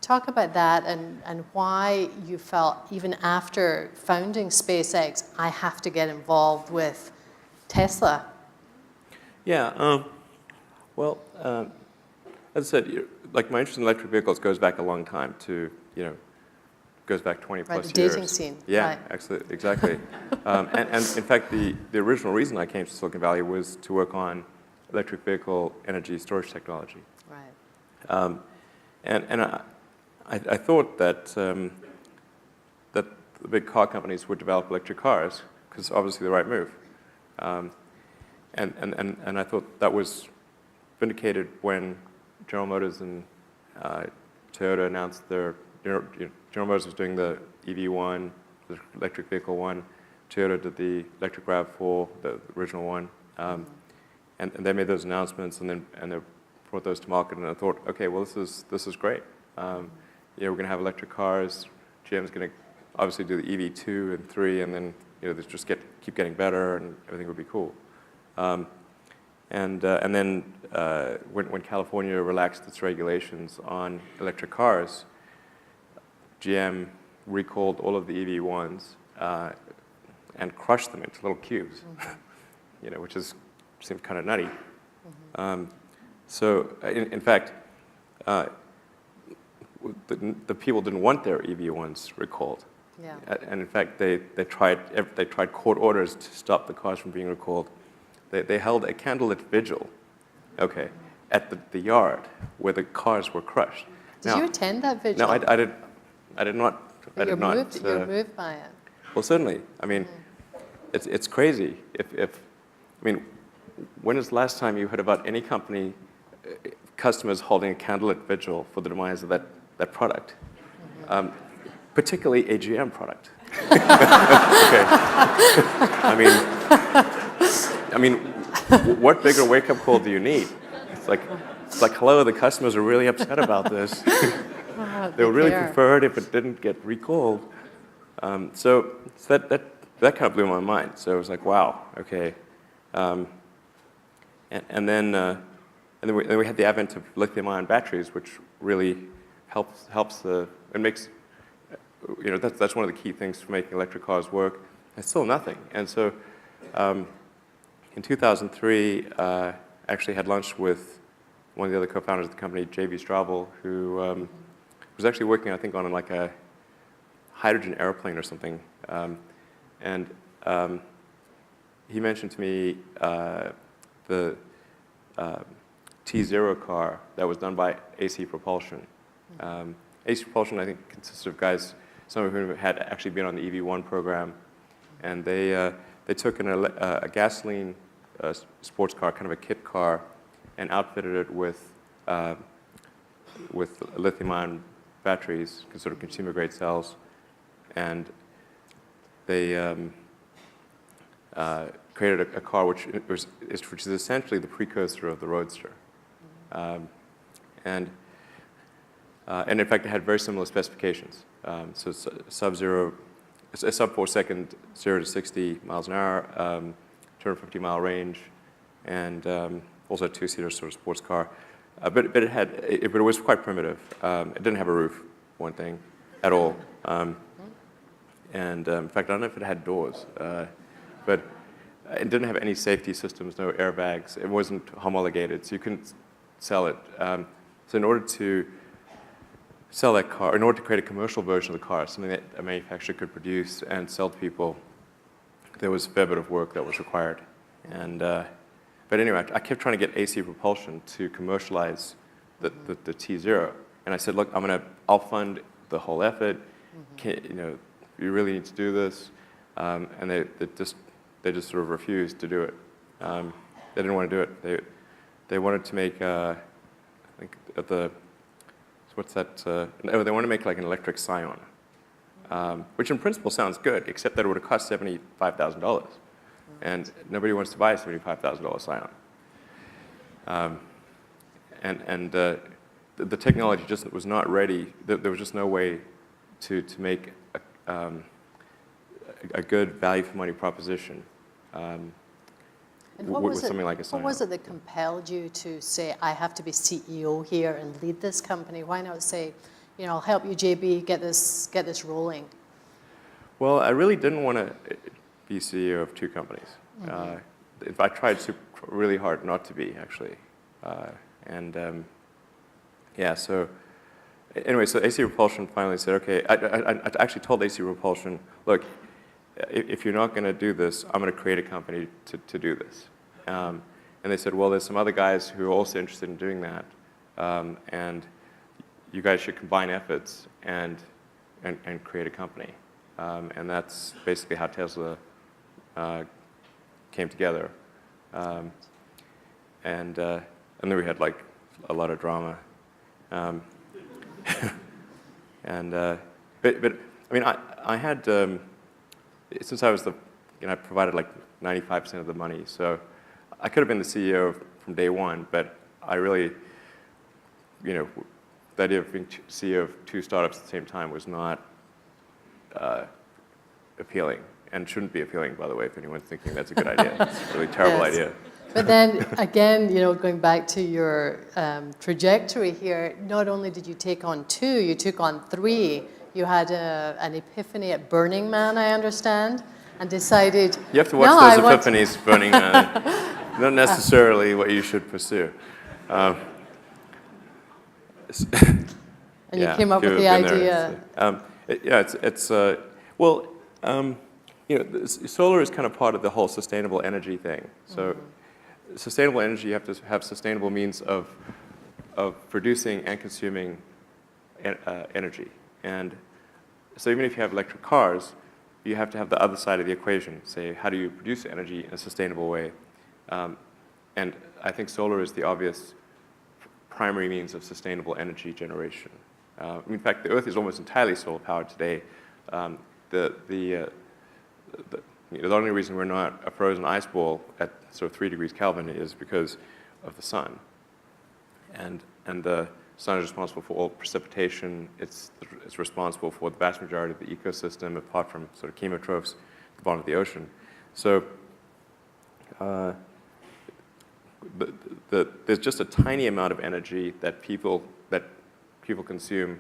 [SPEAKER 2] Talk about that and why you felt, even after founding SpaceX, I have to get involved with Tesla.
[SPEAKER 3] Yeah, well, as I said, like my interest in electric vehicles goes back a long time to, goes back 20 plus
[SPEAKER 2] Right, the
[SPEAKER 3] years.
[SPEAKER 2] dating scene.
[SPEAKER 3] Yeah,
[SPEAKER 2] Right.
[SPEAKER 3] exactly. And in fact, the original reason I came to Silicon Valley was to work on electric vehicle energy storage technology.
[SPEAKER 2] Right.
[SPEAKER 3] And I thought that that the big car companies would develop electric cars because obviously the right move. And I thought that was vindicated when General Motors and Toyota announced their, General Motors was doing the EV1, the electric vehicle one. Toyota did the electric RAV4, the original one. And they made those announcements and they brought those to market. And I thought, okay, well, this is great. We're going to have electric cars. GM's going to obviously do the EV2 and 3, and then they just keep getting better, and everything would be cool. And then when California relaxed its regulations on electric cars, GM recalled all of the EV1s and crushed them into little cubes, which seems kind of nutty. So in fact, the people didn't want their EV1s recalled.
[SPEAKER 2] Yeah.
[SPEAKER 3] And in fact, they tried court orders to stop the cars from being recalled. They held a candlelit vigil, at the yard where the cars were crushed.
[SPEAKER 2] Did you attend that vigil?
[SPEAKER 3] No, I did not.
[SPEAKER 2] You're moved by it.
[SPEAKER 3] Well, certainly. I mean, it's crazy. When is the last time you heard about any company, customers holding a candlelit vigil for the demise of that product? Particularly a GM product. What bigger wake-up call do you need? It's like, hello, the customers are really upset about this. They would really prefer it if it didn't get recalled. So that kind of blew my mind. So it was like, wow, okay. And then we had the advent of lithium-ion batteries, which really helps it makes, that's one of the key things for making electric cars work. It's still nothing. And so in 2003, I actually had lunch with one of the other co-founders of the company, J.B. Straubel, who was actually working, I think, on like a hydrogen airplane or something. And he mentioned to me the T0 car that was done by AC Propulsion. AC Propulsion, I think, consists of guys, some of whom had actually been on the EV1 program, and they took a gasoline sports car, kind of a kit car, and outfitted it with lithium-ion batteries, sort of consumer-grade cells, and they created a car which is essentially the precursor of the Roadster, and in fact, it had very similar specifications. So it's a sub-4-second 0 to 60 miles an hour, 250-mile range, and also a two-seater sort of sports car. But it was quite primitive. It didn't have a roof, one thing, at all. And in fact, I don't know if it had doors, but it didn't have any safety systems, no airbags. It wasn't homologated, so you couldn't sell it. So in order to sell that car, in order to create a commercial version of the car, something that a manufacturer could produce and sell to people, there was a fair bit of work that was required. And but anyway, I kept trying to get AC Propulsion to commercialize the T0, and I said, look, I'll fund the whole effort. You really need to do this, and they just sort of refused to do it. They didn't want to do it. They wanted to make I think at the what's that? They want to make like an electric Scion, which in principle sounds good, except that it would have cost $75,000, and nobody wants to buy a $75,000 Scion. And the technology just was not ready. There was just no way to make a good value for money proposition. With something like a Scion.
[SPEAKER 2] What was it that compelled you to say, I have to be CEO here and lead this company? Why not say, I'll help you, JB, get this rolling?
[SPEAKER 3] Well, I really didn't want to be CEO of two companies. I tried really hard not to be, actually. So anyway, so AC Repulsion finally said, okay, I actually told AC Repulsion, look, if you're not going to do this, I'm going to create a company to do this. And they said, well, there's some other guys who are also interested in doing that, and you guys should combine efforts and create a company. And that's basically how Tesla came together. And then we had like a lot of drama. But I mean, I had, since I was I provided like 95% of the money, so I could have been the CEO from day one, but I really, the idea of being CEO of 2 startups at the same time was not appealing, and shouldn't be appealing, by the way, if anyone's thinking that's a good idea. It's a really terrible idea.
[SPEAKER 2] But then again, going back to your trajectory here, not only did you take on 2, you took on 3. You had an epiphany at Burning Man, I understand, and decided.
[SPEAKER 3] You have to watch those epiphanies, Burning Man. Not necessarily what you should pursue.
[SPEAKER 2] And you came up with the idea.
[SPEAKER 3] Solar is kind of part of the whole sustainable energy thing. So, sustainable energy, you have to have sustainable means of producing and consuming energy. And so even if you have electric cars, you have to have the other side of the equation. Say, how do you produce energy in a sustainable way? And I think solar is the obvious primary means of sustainable energy generation. In fact, the Earth is almost entirely solar powered today. The only reason we're not a frozen ice ball at sort of 3 degrees Kelvin is because of the sun. And the sun is responsible for all precipitation. It's responsible for the vast majority of the ecosystem, apart from sort of chemotrophs at the bottom of the ocean. So there's just a tiny amount of energy that people consume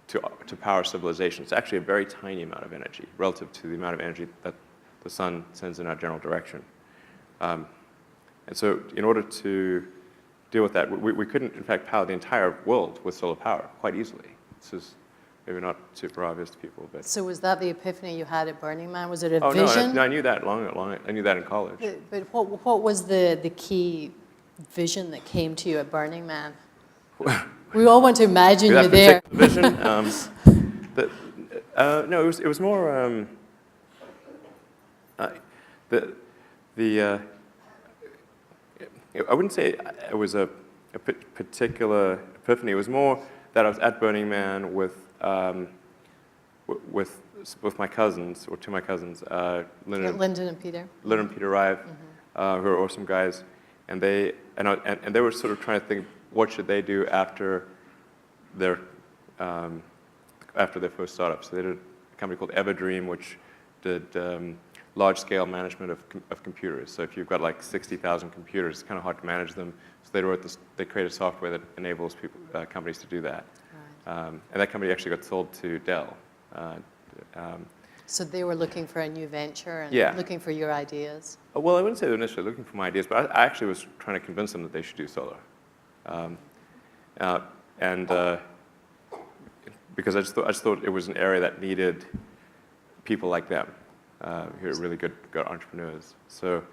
[SPEAKER 3] to power civilization. It's actually a very tiny amount of energy relative to the amount of energy that the sun sends in our general direction. And so in order to deal with that, we couldn't, in fact, power the entire world with solar power quite easily. This is maybe not super obvious to people. But
[SPEAKER 2] So was that the epiphany you had at Burning Man? Was it a
[SPEAKER 3] oh,
[SPEAKER 2] vision?
[SPEAKER 3] No, I knew that I knew that in college.
[SPEAKER 2] But what was the key vision that came to you at Burning Man? We all want to imagine you there.
[SPEAKER 3] Vision, no, it was more I wouldn't say it was a particular epiphany. It was more that I was at Burning Man with my cousins, or 2 of my cousins,
[SPEAKER 2] Lyndon and Peter.
[SPEAKER 3] Lyndon and Peter Rive, who are awesome guys, and they were sort of trying to think, what should they do after their first startup. So they did a company called Everdream, which did large-scale management of computers. So if you've got like 60,000 computers, it's kind of hard to manage them. So they created software that enables companies to do that. Right. And that company actually got sold to Dell.
[SPEAKER 2] So they were looking for a new venture and looking for your ideas?
[SPEAKER 3] Well, I wouldn't say they were necessarily looking for my ideas, but I actually was trying to convince them that they should do solar. Because I just thought it was an area that needed people like them, who are really good entrepreneurs. So,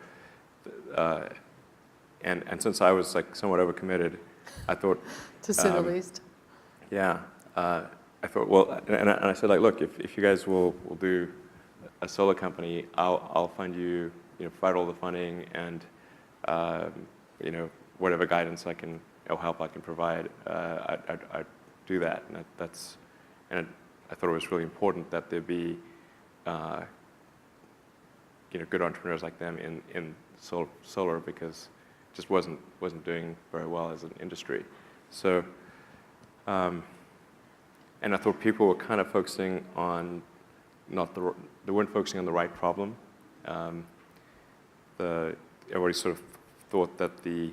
[SPEAKER 3] and since I was like somewhat overcommitted, I thought
[SPEAKER 2] to say the least.
[SPEAKER 3] Yeah, I thought, well, and I said, like, look, if you guys will do a solar company, I'll fund you, provide all the funding and whatever guidance I can or help I can provide. I'd do that, and I thought it was really important that there be good entrepreneurs like them in solar, because it just wasn't doing very well as an industry. So, and I thought people were kind of focusing on they weren't focusing on the right problem. Everybody sort of thought that the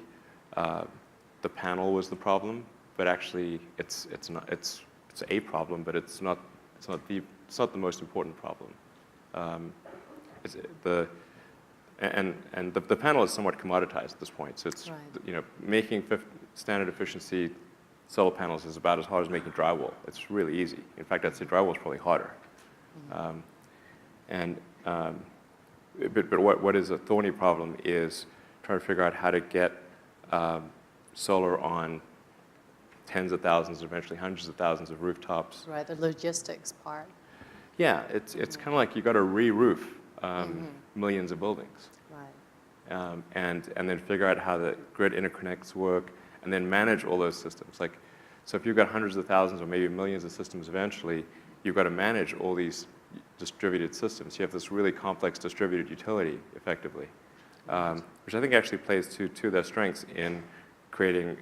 [SPEAKER 3] panel was the problem, but actually it's not. It's a problem, but it's not the most important problem. The panel is somewhat commoditized at this point. So it's
[SPEAKER 2] right.
[SPEAKER 3] Making standard efficiency solar panels is about as hard as making drywall. It's really easy. In fact, I'd say drywall is probably harder. But what is a thorny problem is trying to figure out how to get solar on tens of thousands, eventually hundreds of thousands of rooftops.
[SPEAKER 2] Right, the logistics part.
[SPEAKER 3] Yeah, it's kind of like you got to re-roof millions of buildings.
[SPEAKER 2] Right.
[SPEAKER 3] And then figure out how the grid interconnects work, and then manage all those systems. Like, so if you've got hundreds of thousands or maybe millions of systems eventually, you've got to manage all these distributed systems. You have this really complex distributed utility, effectively, which I think actually plays to their strengths in creating,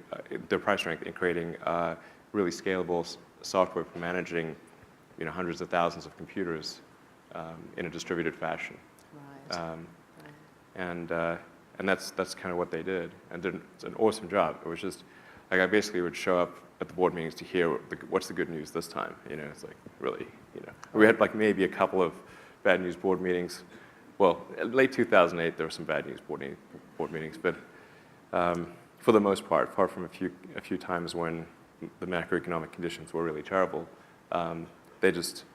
[SPEAKER 3] their price strength in creating really scalable software for managing, hundreds of thousands of computers in a distributed fashion.
[SPEAKER 2] Right.
[SPEAKER 3] And that's kind of what they did. And it's an awesome job. It was just, like, I basically would show up at the board meetings to hear what's the good news this time. It's like, really, We had like maybe a couple of bad news board meetings. Well, late 2008, there were some bad news board meetings, but for the most part, apart from a few times when the macroeconomic conditions were really terrible, they just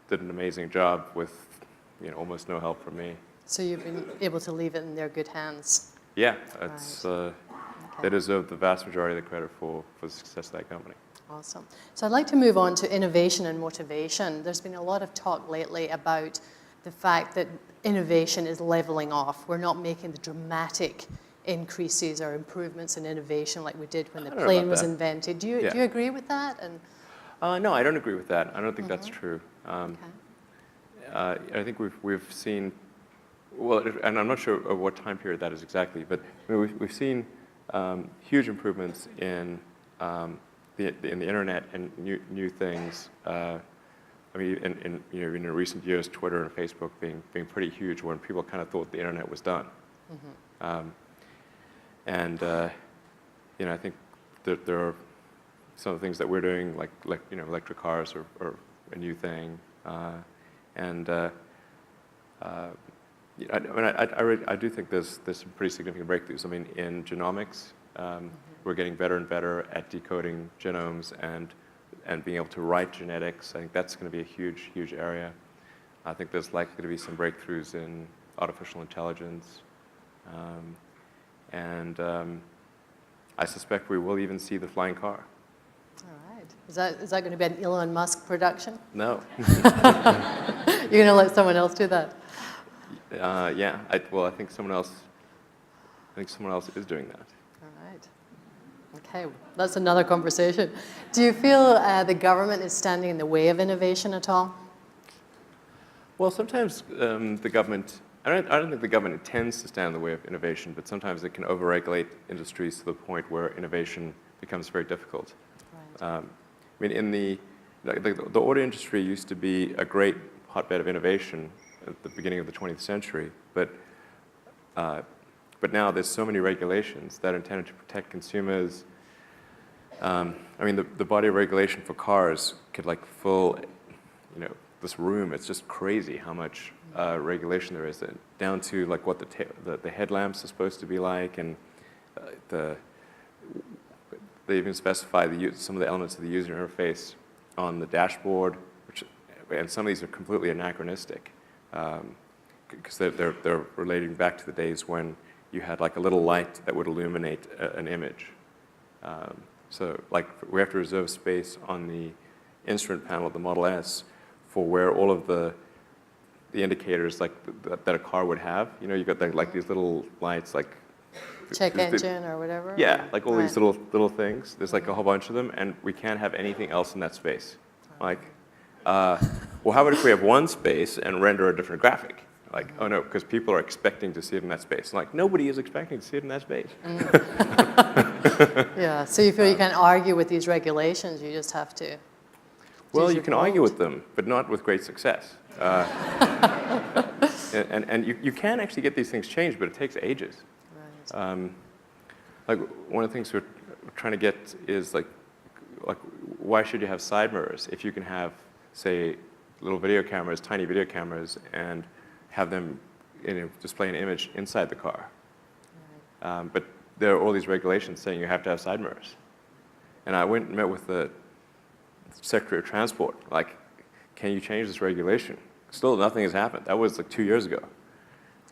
[SPEAKER 3] did an amazing job with, almost no help from me.
[SPEAKER 2] So you've been able to leave it in their good hands.
[SPEAKER 3] Yeah, it's, they deserve the vast majority of the credit for the success of that company.
[SPEAKER 2] Awesome. So I'd like to move on to innovation and motivation. There's been a lot of talk lately about the fact that innovation is leveling off. We're not making the dramatic increases or improvements in innovation like we did when the plane was invented. Do you agree with that? And
[SPEAKER 3] no, I don't agree with that. I don't think that's true. I think we've seen, well, and I'm not sure of what time period that is exactly, but we've seen huge improvements in the internet and new things. In recent years, Twitter and Facebook being pretty huge, when people kind of thought the internet was done. I think that there are some of the things that we're doing, like electric cars are a new thing, I do think there's some pretty significant breakthroughs. In genomics, we're getting better and better at decoding genomes and being able to write genetics. I think that's going to be a huge, huge area. I think there's likely to be some breakthroughs in artificial intelligence. I suspect we will even see the flying car.
[SPEAKER 2] all right. Is that going to be an Elon Musk production?
[SPEAKER 3] No.
[SPEAKER 2] You're going to let someone else do that?
[SPEAKER 3] Yeah. I think someone else is doing that.
[SPEAKER 2] All right. Okay, that's another conversation. Do you feel the government is standing in the way of innovation at all?
[SPEAKER 3] Well, sometimes the government, I don't think the government intends to stand in the way of innovation, but sometimes it can overregulate industries to the point where innovation becomes very difficult.
[SPEAKER 2] Right.
[SPEAKER 3] The auto industry used to be a great hotbed of innovation at the beginning of the 20th century, but now there's so many regulations that are intended to protect consumers. The body of regulation for cars could fill, this room. It's just crazy how much regulation there is, down to what the headlamps are supposed to be like, and they even specify some of the elements of the user interface on the dashboard, and some of these are completely anachronistic, because they're relating back to the days when you had a little light that would illuminate an image. So we have to reserve space on the instrument panel of the Model S for where all of the indicators that a car would have. You've got these little lights
[SPEAKER 2] check engine or whatever?
[SPEAKER 3] Yeah, all these little things. There's a whole bunch of them, and we can't have anything else in that space. Well, how about if we have one space and render a different graphic? Oh no, because people are expecting to see it in that space. Nobody is expecting to see it in that space.
[SPEAKER 2] Yeah, so you feel you can't argue with these regulations, you just have to.
[SPEAKER 3] Well, you can argue with them, but not with great success. And you can actually get these things changed, but it takes ages.
[SPEAKER 2] Right.
[SPEAKER 3] One of the things we're trying to get is why should you have side mirrors if you can have, say, little video cameras, tiny video cameras, and have them display an image inside the car?
[SPEAKER 2] Right.
[SPEAKER 3] But there are all these regulations saying you have to have side mirrors. And I went and met with the Secretary of Transport, like, can you change this regulation? Still, nothing has happened. That was like 2 years ago.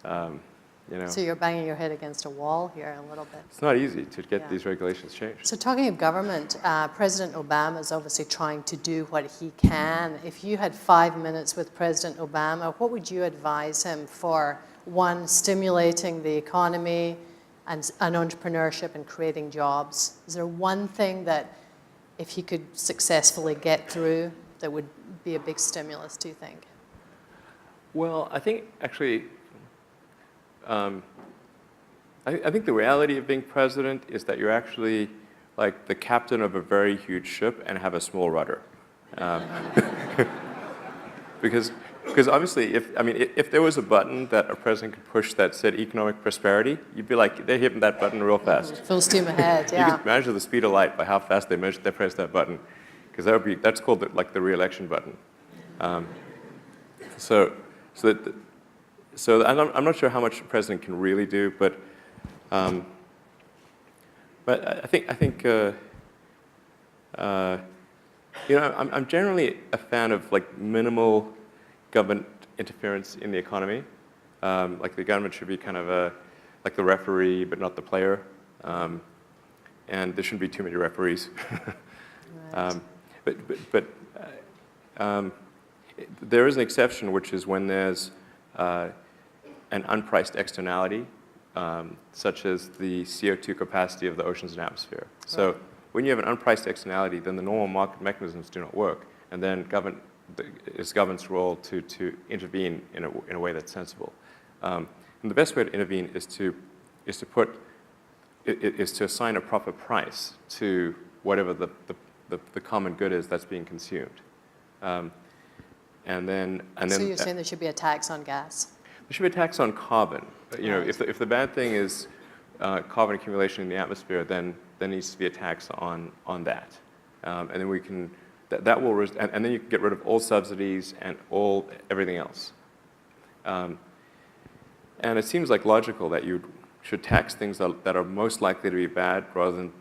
[SPEAKER 2] So you're banging your head against a wall here a little bit.
[SPEAKER 3] It's not easy to get these regulations changed.
[SPEAKER 2] So talking of government, President Obama is obviously trying to do what he can. If you had 5 minutes with President Obama, what would you advise him for, one, stimulating the economy and entrepreneurship and creating jobs? Is there one thing that, if he could successfully get through, that would be a big stimulus, do you think?
[SPEAKER 3] Well, I think actually, I think the reality of being president is that you're actually like the captain of a very huge ship and have a small rudder. Because obviously, if there was a button that a president could push that said economic prosperity, you'd be like, they're hitting that button real fast.
[SPEAKER 2] Full steam ahead,
[SPEAKER 3] You could measure the speed of light by how fast they press that button, because that's called the re-election button. So I'm not sure how much the president can really do, but I think I'm generally a fan of like minimal government interference in the economy. Like the government should be kind of like the referee, but not the player, and there shouldn't be too many referees.
[SPEAKER 2] Right.
[SPEAKER 3] But there is an exception, which is when there's an unpriced externality, such as the CO2 capacity of the oceans and atmosphere. So when you have an unpriced externality, then the normal market mechanisms do not work, and then it's government's role to intervene in a way that's sensible. And the best way to intervene is to assign a proper price to whatever the common good is that's being consumed. And then
[SPEAKER 2] So you're saying there should be a tax on gas?
[SPEAKER 3] There should be a tax on carbon. If the bad thing is carbon accumulation in the atmosphere, then there needs to be a tax on that. And then we can, that will, and then you can get rid of all subsidies and everything else. And it seems like logical that you should tax things that are most likely to be bad rather than,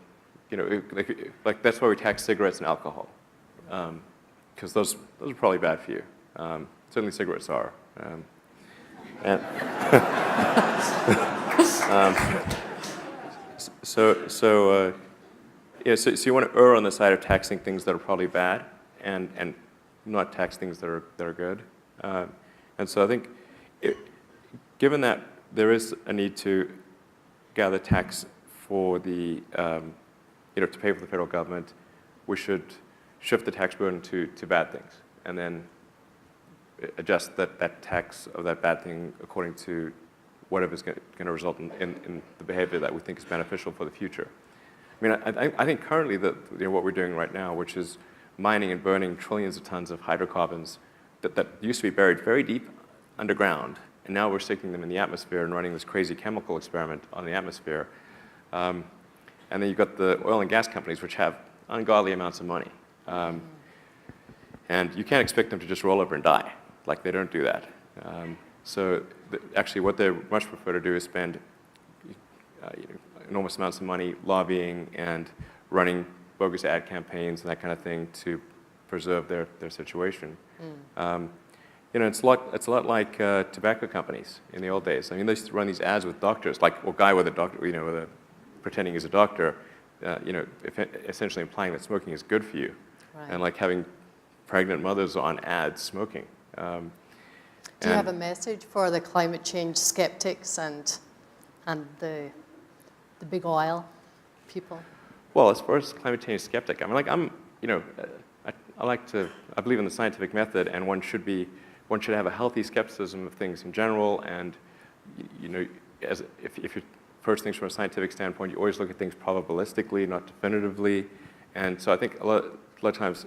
[SPEAKER 3] like that's why we tax cigarettes and alcohol. Because those are probably bad for you. Certainly cigarettes are. So you want to err on the side of taxing things that are probably bad, and not tax things that are good. And so I think, given that there is a need to gather tax for the to pay for the federal government, we should shift the tax burden to bad things, and then adjust that tax of that bad thing according to whatever's going to result in the behavior that we think is beneficial for the future. I mean, I think currently what we're doing right now, which is mining and burning trillions of tons of hydrocarbons that used to be buried very deep underground, and now we're sticking them in the atmosphere and running this crazy chemical experiment on the atmosphere. And then you've got the oil and gas companies, which have ungodly amounts of money. And you can't expect them to just roll over and die. Like, they don't do that. So actually what they much prefer to do is spend enormous amounts of money lobbying and running bogus ad campaigns and that kind of thing to preserve their situation. It's a lot like tobacco companies in the old days. I mean, they used to run these ads with doctors, like a guy with a doctor, pretending he's a doctor, essentially implying that smoking is good for you,
[SPEAKER 2] Right.
[SPEAKER 3] and like having pregnant mothers on ads smoking.
[SPEAKER 2] Do you have a message for the climate change skeptics and the big oil people?
[SPEAKER 3] Well, as far as climate change skeptic, I believe in the scientific method, and one should have a healthy skepticism of things in general, and if you approach things from a scientific standpoint, you always look at things probabilistically, not definitively. And so I think a lot of times,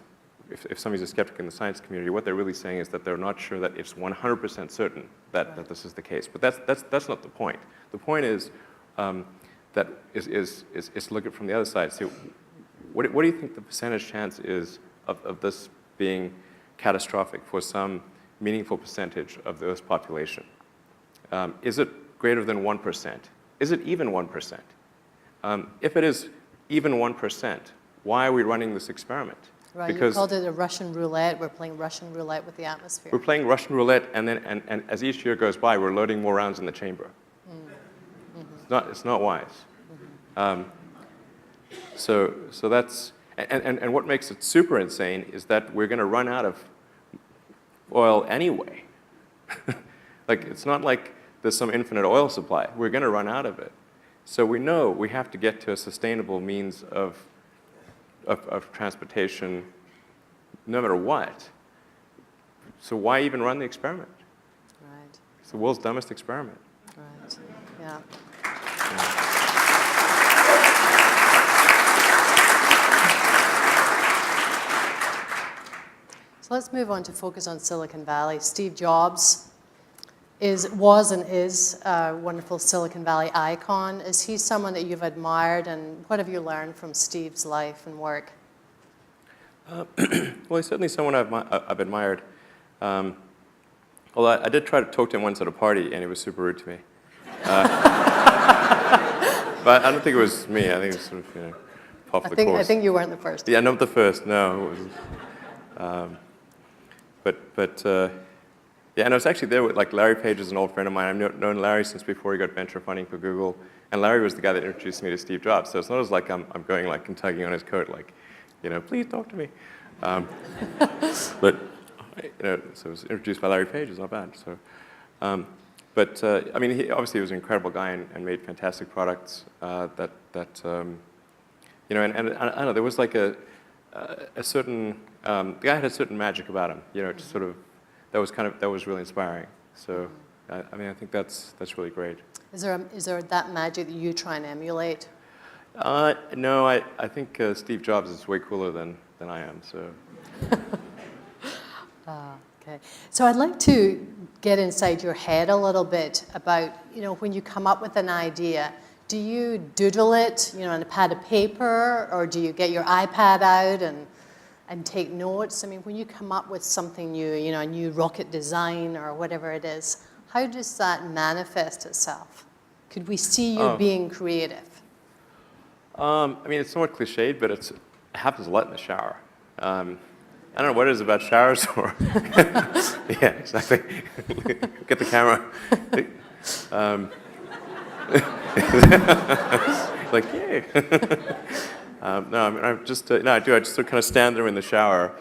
[SPEAKER 3] if somebody's a skeptic in the science community, what they're really saying is that they're not sure that it's 100% certain that this is the case. But that's not the point. The point is that is look at it from the other side. So what do you think the percentage chance is of this being catastrophic for some meaningful percentage of the Earth's population? Is it greater than 1%? Is it even 1%? If it is even 1%, why are we running this experiment?
[SPEAKER 2] Right,
[SPEAKER 3] Because
[SPEAKER 2] you called it a Russian roulette. We're playing Russian roulette with the atmosphere.
[SPEAKER 3] we're playing Russian roulette, and then and as each year goes by, we're loading more rounds in the chamber. It's not wise. So that's and what makes it super insane is that we're going to run out of oil anyway. Like, it's not like there's some infinite oil supply. We're going to run out of it. So we know we have to get to a sustainable means of transportation no matter what. So why even run the experiment?
[SPEAKER 2] Right.
[SPEAKER 3] It's the world's dumbest experiment.
[SPEAKER 2] Right. Yeah. So let's move on to focus on Silicon Valley. Steve Jobs was and is a wonderful Silicon Valley icon. Is he someone that you've admired, and what have you learned from Steve's life and work?
[SPEAKER 3] Well, he's certainly someone I've admired. Although I did try to talk to him once at a party, and he was super rude to me. But I don't think it was me. I think it was sort of, off the course.
[SPEAKER 2] I think you weren't the first.
[SPEAKER 3] Yeah, not the first. No, it wasn't. Yeah, and I was actually there with, like, Larry Page is an old friend of mine. I've known Larry since before he got venture funding for Google, and Larry was the guy that introduced me to Steve Jobs. So it's not as like I'm going like and tugging on his coat, like, please talk to me. But so I was introduced by Larry Page. It's not bad. So, I mean, he obviously was an incredible guy and made fantastic products. And I don't know, there was like a certain the guy had a certain magic about him. Just sort of that was really inspiring. So, I mean, I think that's really great.
[SPEAKER 2] Is there that magic that you try and emulate?
[SPEAKER 3] No, I think Steve Jobs is way cooler than I am. So.
[SPEAKER 2] Okay. So I'd like to get inside your head a little bit about, when you come up with an idea, do you doodle it, on a pad of paper, or do you get your iPad out and take notes? I mean, when you come up with something new, a new rocket design or whatever it is, how does that manifest itself? Could we see you being creative?
[SPEAKER 3] I mean, it's somewhat cliched, but it happens a lot in the shower. I don't know what it is about showers or... Yeah, exactly. Get the camera. Like, yay. No, I mean, I just, I do. I just sort of kind of stand there in the shower.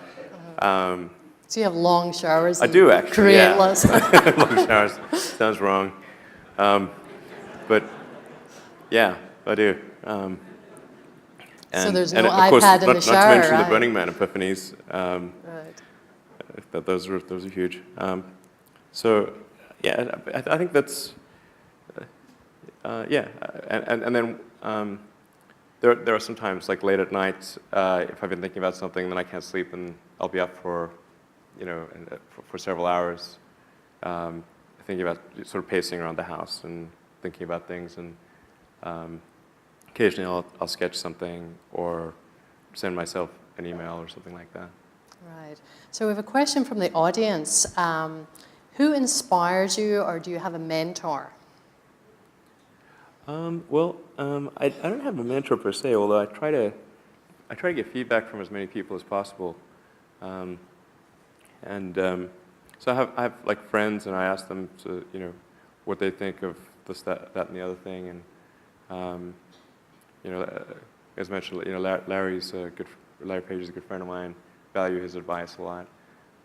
[SPEAKER 2] So you have long showers?
[SPEAKER 3] I do, actually,
[SPEAKER 2] create
[SPEAKER 3] yeah.
[SPEAKER 2] less.
[SPEAKER 3] Long showers. Sounds wrong. But, yeah, I do.
[SPEAKER 2] So there's no
[SPEAKER 3] of course,
[SPEAKER 2] iPad in the shower,
[SPEAKER 3] not to mention
[SPEAKER 2] right?
[SPEAKER 3] the Burning Man epiphanies.
[SPEAKER 2] Right.
[SPEAKER 3] Those are huge. So, yeah, I think that's, yeah. And then there are some times, like late at night, if I've been thinking about something, then I can't sleep, and I'll be up for, for several hours, thinking about, sort of pacing around the house and thinking about things, and occasionally I'll sketch something or send myself an email or something like that.
[SPEAKER 2] Right. So we have a question from the audience. Who inspires you, or do you have a mentor?
[SPEAKER 3] Well, I don't have a mentor per se, although I try to get feedback from as many people as possible. So I have like friends, and I ask them to, what they think of this, that, and the other thing, and as mentioned, Larry Page is a good friend of mine. Value his advice a lot,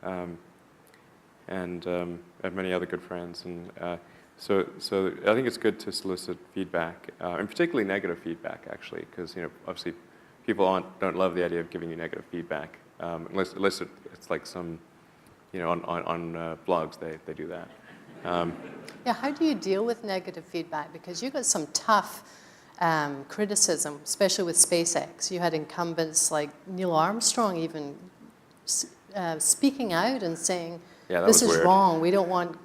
[SPEAKER 3] and I have many other good friends, and so I think it's good to solicit feedback, and particularly negative feedback, actually, because obviously people don't love the idea of giving you negative feedback, unless it's like some, on blogs they do that.
[SPEAKER 2] Yeah, how do you deal with negative feedback? Because you got some tough criticism, especially with SpaceX. You had incumbents like Neil Armstrong even speaking out and saying, this is wrong. We don't want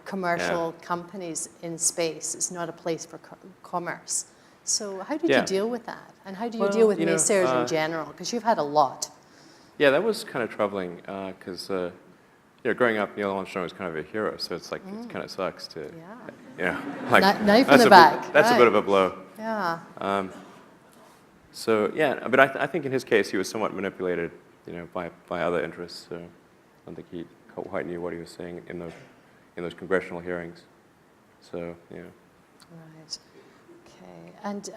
[SPEAKER 2] commercial companies in space. It's not a place for commerce. So how did you deal with that? And how do you deal with naysayers in general? Because you've had a lot.
[SPEAKER 3] Yeah, that was kind of troubling because growing up, Neil Armstrong was kind of a hero. So it's like it kind of sucks to, like
[SPEAKER 2] knife in the back.
[SPEAKER 3] That's
[SPEAKER 2] right.
[SPEAKER 3] a bit of a blow.
[SPEAKER 2] Yeah.
[SPEAKER 3] So yeah, but I think in his case he was somewhat manipulated, by other interests. So I don't think he quite knew what he was saying in those congressional hearings. So yeah.
[SPEAKER 2] Right. Okay. And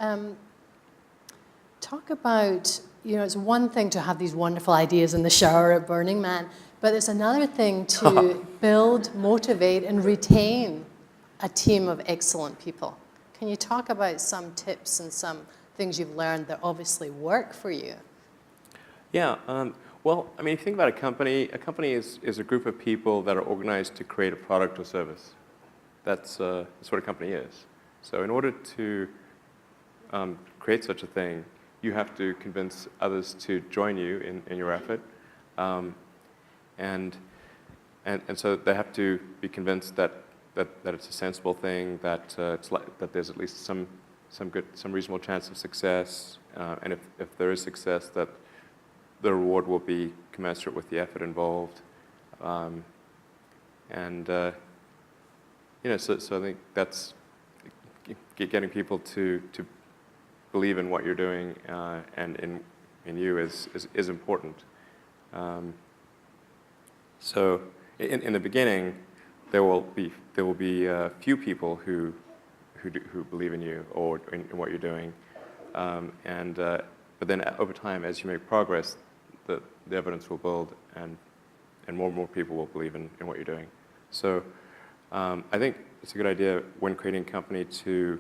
[SPEAKER 2] talk about, it's one thing to have these wonderful ideas in the shower at Burning Man, but it's another thing to build, motivate, and retain a team of excellent people. Can you talk about some tips and some things you've learned that obviously work for you?
[SPEAKER 3] Yeah. Well, I mean, if you think about a company is a group of people that are organized to create a product or service. That's what a company is. So in order to create such a thing, you have to convince others to join you in your effort. And so they have to be convinced that it's a sensible thing, that that there's at least some reasonable chance of success, and if there is success, that the reward will be commensurate with the effort involved. So I think that's getting people to believe in what you're doing and in you is important. So in the beginning, there will be few people who believe in you or in what you're doing, but then over time, as you make progress, the evidence will build, and more people will believe in what you're doing. So I think it's a good idea when creating a company to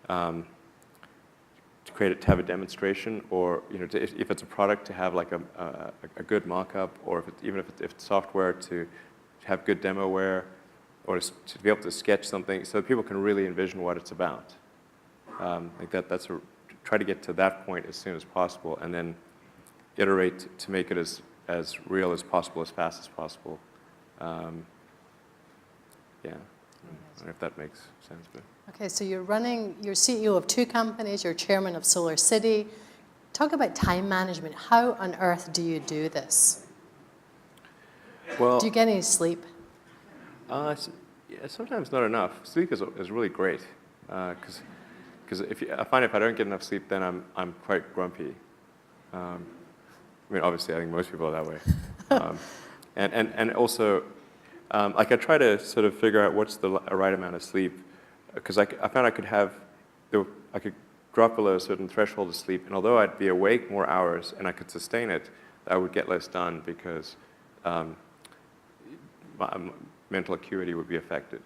[SPEAKER 3] have a demonstration, or if it's a product, to have like a good mock-up, or even if it's software, to have good demoware, or to be able to sketch something so that people can really envision what it's about. Try to get to that point as soon as possible, and then iterate to make it as real as possible, as fast as possible. Yeah, I don't know if that makes sense, but.
[SPEAKER 2] Okay, so you're CEO of 2 companies, you're chairman of Solar City. Talk about time management. How on earth do you do this?
[SPEAKER 3] Well,
[SPEAKER 2] do you get any sleep?
[SPEAKER 3] Yeah, sometimes not enough. Sleep is really great, because I find if I don't get enough sleep, then I'm quite grumpy. I mean, obviously, I think most people are that way. And also, I try to sort of figure out what's the right amount of sleep, because I found I could drop below a certain threshold of sleep, and although I'd be awake more hours and I could sustain it, I would get less done because my mental acuity would be affected.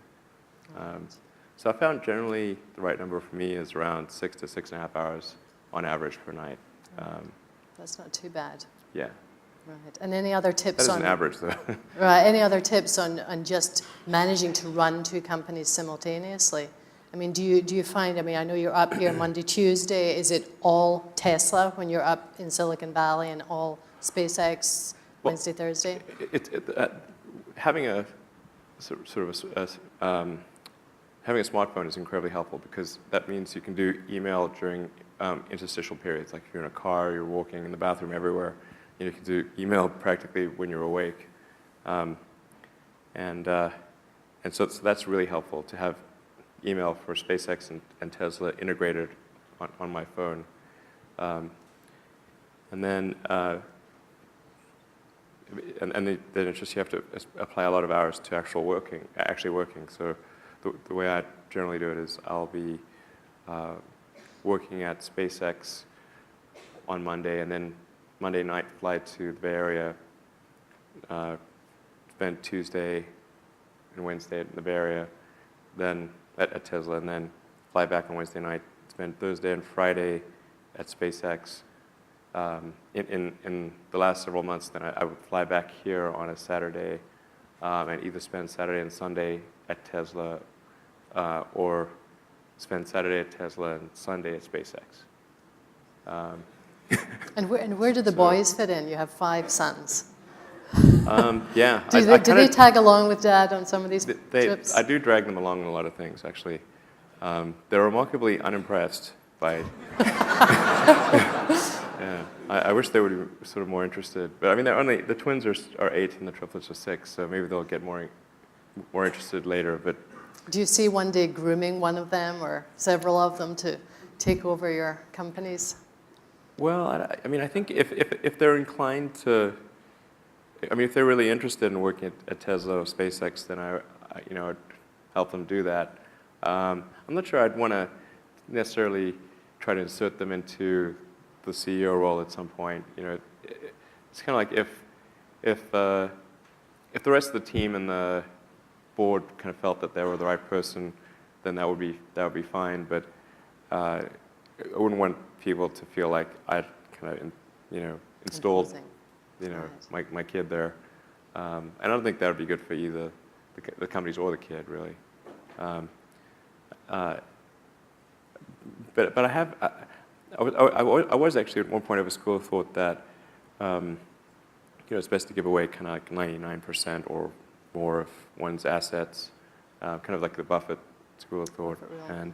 [SPEAKER 3] So I found generally the right number for me is around 6 to 6.5 hours on average per night.
[SPEAKER 2] That's not too bad.
[SPEAKER 3] Yeah.
[SPEAKER 2] Right. And any other tips
[SPEAKER 3] That is an average, though.
[SPEAKER 2] Right. Any other tips on just managing to run 2 companies simultaneously? I mean, do you find? I mean, I know you're up here Monday, Tuesday. Is it all Tesla when you're up in Silicon Valley, and all SpaceX Wednesday, Thursday?
[SPEAKER 3] Having a having a smartphone is incredibly helpful, because that means you can do email during interstitial periods, like if you're in a car, you're walking, in the bathroom, everywhere. You can do email practically when you're awake, and so that's really helpful to have email for SpaceX and Tesla integrated on my phone, and then it's just you have to apply a lot of hours to actually working. So the way I generally do it is I'll be working at SpaceX on Monday, and then Monday night fly to the Bay Area, spend Tuesday and Wednesday in the Bay Area, then at Tesla, and then fly back on Wednesday night, spend Thursday and Friday at SpaceX. In the last several months, then I would fly back here on a Saturday, and either spend Saturday and Sunday at Tesla, or spend Saturday at Tesla and Sunday at SpaceX.
[SPEAKER 2] And where do the boys fit in? You have 5 sons.
[SPEAKER 3] Yeah.
[SPEAKER 2] Do they tag along with Dad on some of these trips?
[SPEAKER 3] I do drag them along in a lot of things, actually. They're remarkably unimpressed by. Yeah, I wish they would be sort of more interested. But I mean, the twins are 8 and the triplets are 6, so maybe they'll get more interested later. But
[SPEAKER 2] do you see one day grooming one of them or several of them to take over your companies?
[SPEAKER 3] Well, I mean, I think if they're inclined to, I mean, if they're really interested in working at Tesla or SpaceX, then I'd help them do that. I'm not sure I'd want to necessarily try to insert them into the CEO role at some point. It's kind of like if the rest of the team and the board kind of felt that they were the right person, then that would be fine. But I wouldn't want people to feel like I kind of installed my kid there. And I don't think that would be good for either the companies or the kid, really. But I was actually at one point of a school of thought that it's best to give away kind of like 99% or more of one's assets, kind of like the Buffett school of thought. And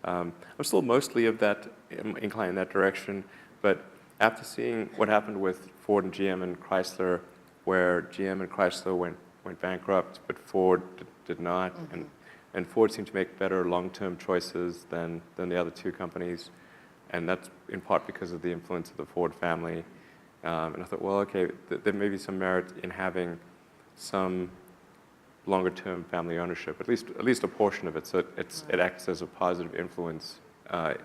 [SPEAKER 3] I'm still mostly of that inclined in that direction. But after seeing what happened with Ford and GM and Chrysler, where GM and Chrysler went bankrupt, but Ford did not, and Ford seemed to make better long-term choices than the other two companies, and that's in part because of the influence of the Ford family. And I thought, well, okay, there may be some merit in having some longer-term family ownership, at least a portion of it, so it acts as a positive influence. I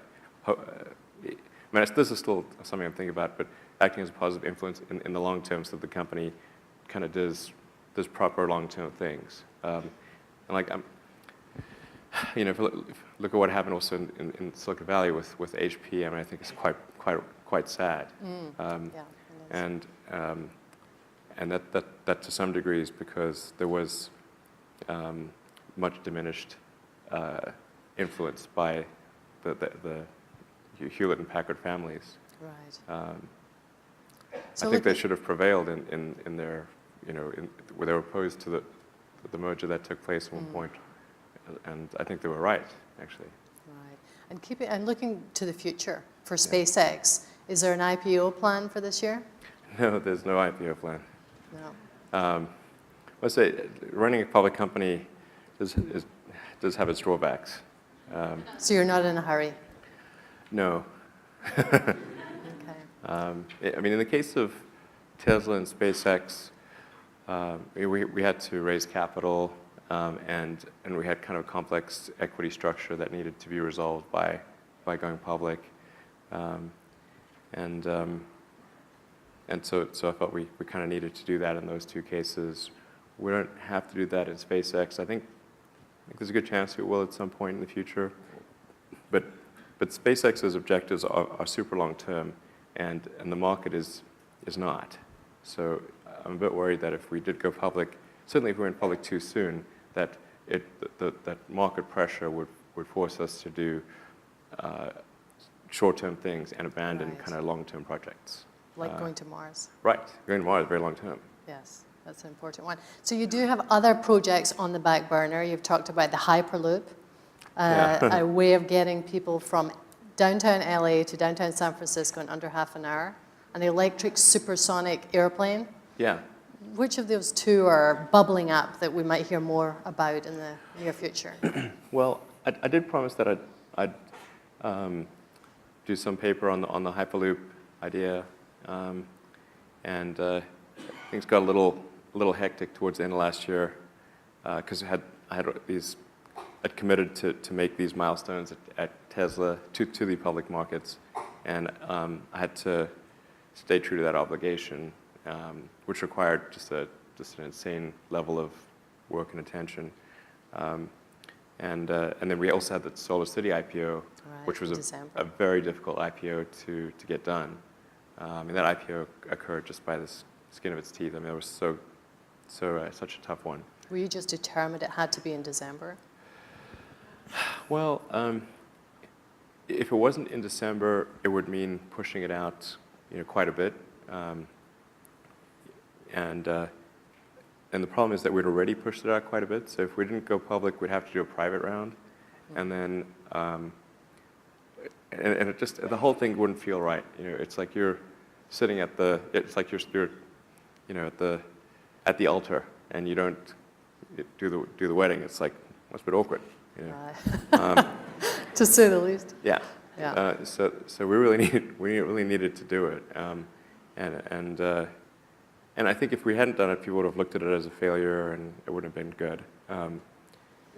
[SPEAKER 3] mean, this is still something I'm thinking about, but acting as a positive influence in the long term, so the company kind of does proper long-term things. And like if you look at what happened also in Silicon Valley with HP, I mean, I think it's quite sad. And that to some degree is because there was much diminished influence by the Hewlett and Packard families.
[SPEAKER 2] Right.
[SPEAKER 3] I think they should have prevailed in their, where they were opposed to the merger that took place at one point, and I think they were right, actually.
[SPEAKER 2] Right. And looking to the future for SpaceX, is there an IPO plan for this year?
[SPEAKER 3] No, there's no IPO plan.
[SPEAKER 2] No.
[SPEAKER 3] Let's say running a public company does have its drawbacks.
[SPEAKER 2] So you're not in a hurry?
[SPEAKER 3] No.
[SPEAKER 2] Okay.
[SPEAKER 3] I mean, in the case of Tesla and SpaceX, we had to raise capital, and we had kind of a complex equity structure that needed to be resolved by going public. And so I felt we kind of needed to do that in those two cases. We don't have to do that in SpaceX. I think there's a good chance we will at some point in the future. But SpaceX's objectives are super long term, and the market is not. So I'm a bit worried that if we did go public, certainly if we went public too soon, that that market pressure would force us to do short-term things and abandon kind of long-term projects.
[SPEAKER 2] Like going to Mars.
[SPEAKER 3] Right, going to Mars is very long-term.
[SPEAKER 2] Yes, that's an important one. So you do have other projects on the back burner. You've talked about the Hyperloop, a way of getting people from downtown LA to downtown San Francisco in under half an hour, an electric supersonic airplane.
[SPEAKER 3] Yeah.
[SPEAKER 2] Which of those two are bubbling up that we might hear more about in the near future?
[SPEAKER 3] Well, I did promise that I'd do some paper on the Hyperloop idea, and things got a little hectic towards the end of last year because I'd committed to make these milestones at Tesla to the public markets, and I had to stay true to that obligation, which required just an insane level of work and attention. And then we also had the Solar City IPO, which was a very difficult IPO to get done. And that IPO occurred just by the skin of its teeth. I mean, it was such a tough one.
[SPEAKER 2] Were you just determined it had to be in December?
[SPEAKER 3] Well, if it wasn't in December, it would mean pushing it out, quite a bit. And the problem is that we'd already pushed it out quite a bit. So if we didn't go public, we'd have to do a private round, and then and it just the whole thing wouldn't feel right. It's like you're sitting at the at the altar, and you don't do the wedding. It's like it's a bit awkward.
[SPEAKER 2] To say the least.
[SPEAKER 3] Yeah.
[SPEAKER 2] Yeah.
[SPEAKER 3] So we really needed to do it, and I think if we hadn't done it, people would have looked at it as a failure, and it wouldn't have been good.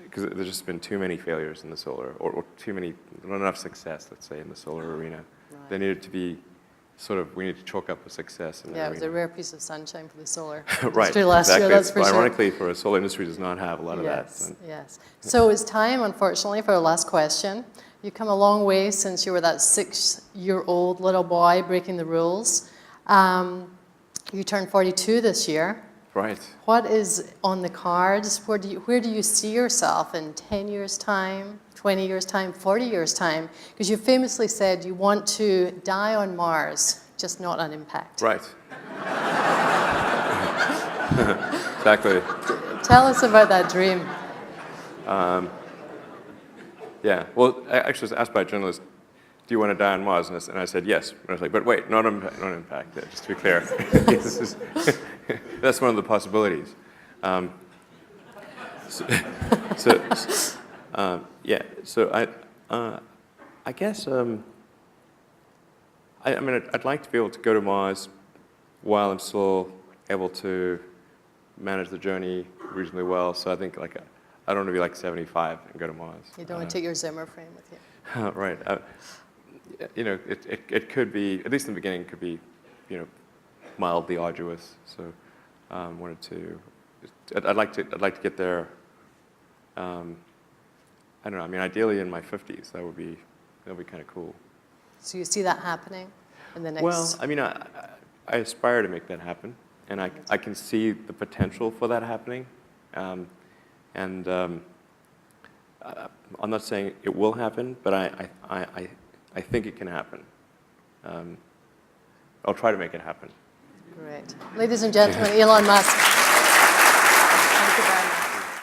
[SPEAKER 3] Because there's just been too many failures in the solar, or not enough success, let's say, in the solar arena.
[SPEAKER 2] Right.
[SPEAKER 3] There needed to be we need to chalk up a success in the
[SPEAKER 2] Yeah,
[SPEAKER 3] arena.
[SPEAKER 2] it was a rare piece of sunshine for the solar
[SPEAKER 3] Right,
[SPEAKER 2] industry last year,
[SPEAKER 3] exactly.
[SPEAKER 2] that's for sure.
[SPEAKER 3] Ironically, for a solar industry, does not have a lot of that.
[SPEAKER 2] Yes, yes. So it's time, unfortunately, for our last question. You've come a long way since you were that 6-year-old little boy breaking the rules. You turned 42 this year.
[SPEAKER 3] Right.
[SPEAKER 2] What is on the cards? Where do you see yourself in 10 years' time, 20 years' time, 40 years' time? Because you famously said you want to die on Mars, just not on impact.
[SPEAKER 3] Right. Exactly.
[SPEAKER 2] Tell us about that dream.
[SPEAKER 3] Yeah. Well, I actually was asked by a journalist, "Do you want to die on Mars?" And I said yes. And I was like, "But wait, not impact. Yeah, just to be clear, that's one of the possibilities." Yeah. So I guess I mean I'd like to be able to go to Mars while I'm still able to manage the journey reasonably well. So I think I don't want to be like 75 and go to Mars.
[SPEAKER 2] You don't want to take your Zimmer frame with you.
[SPEAKER 3] Right. It could be, at least in the beginning, could be, mildly arduous. So I'd like to get there. I don't know. I mean, ideally in my 50s, that would be kind of cool.
[SPEAKER 2] So you see that happening in the next?
[SPEAKER 3] Well, I mean, I aspire to make that happen, and I can see the potential for that happening. I'm not saying it will happen, but I think it can happen. I'll try to make it happen.
[SPEAKER 2] Great. Ladies and gentlemen, Elon Musk.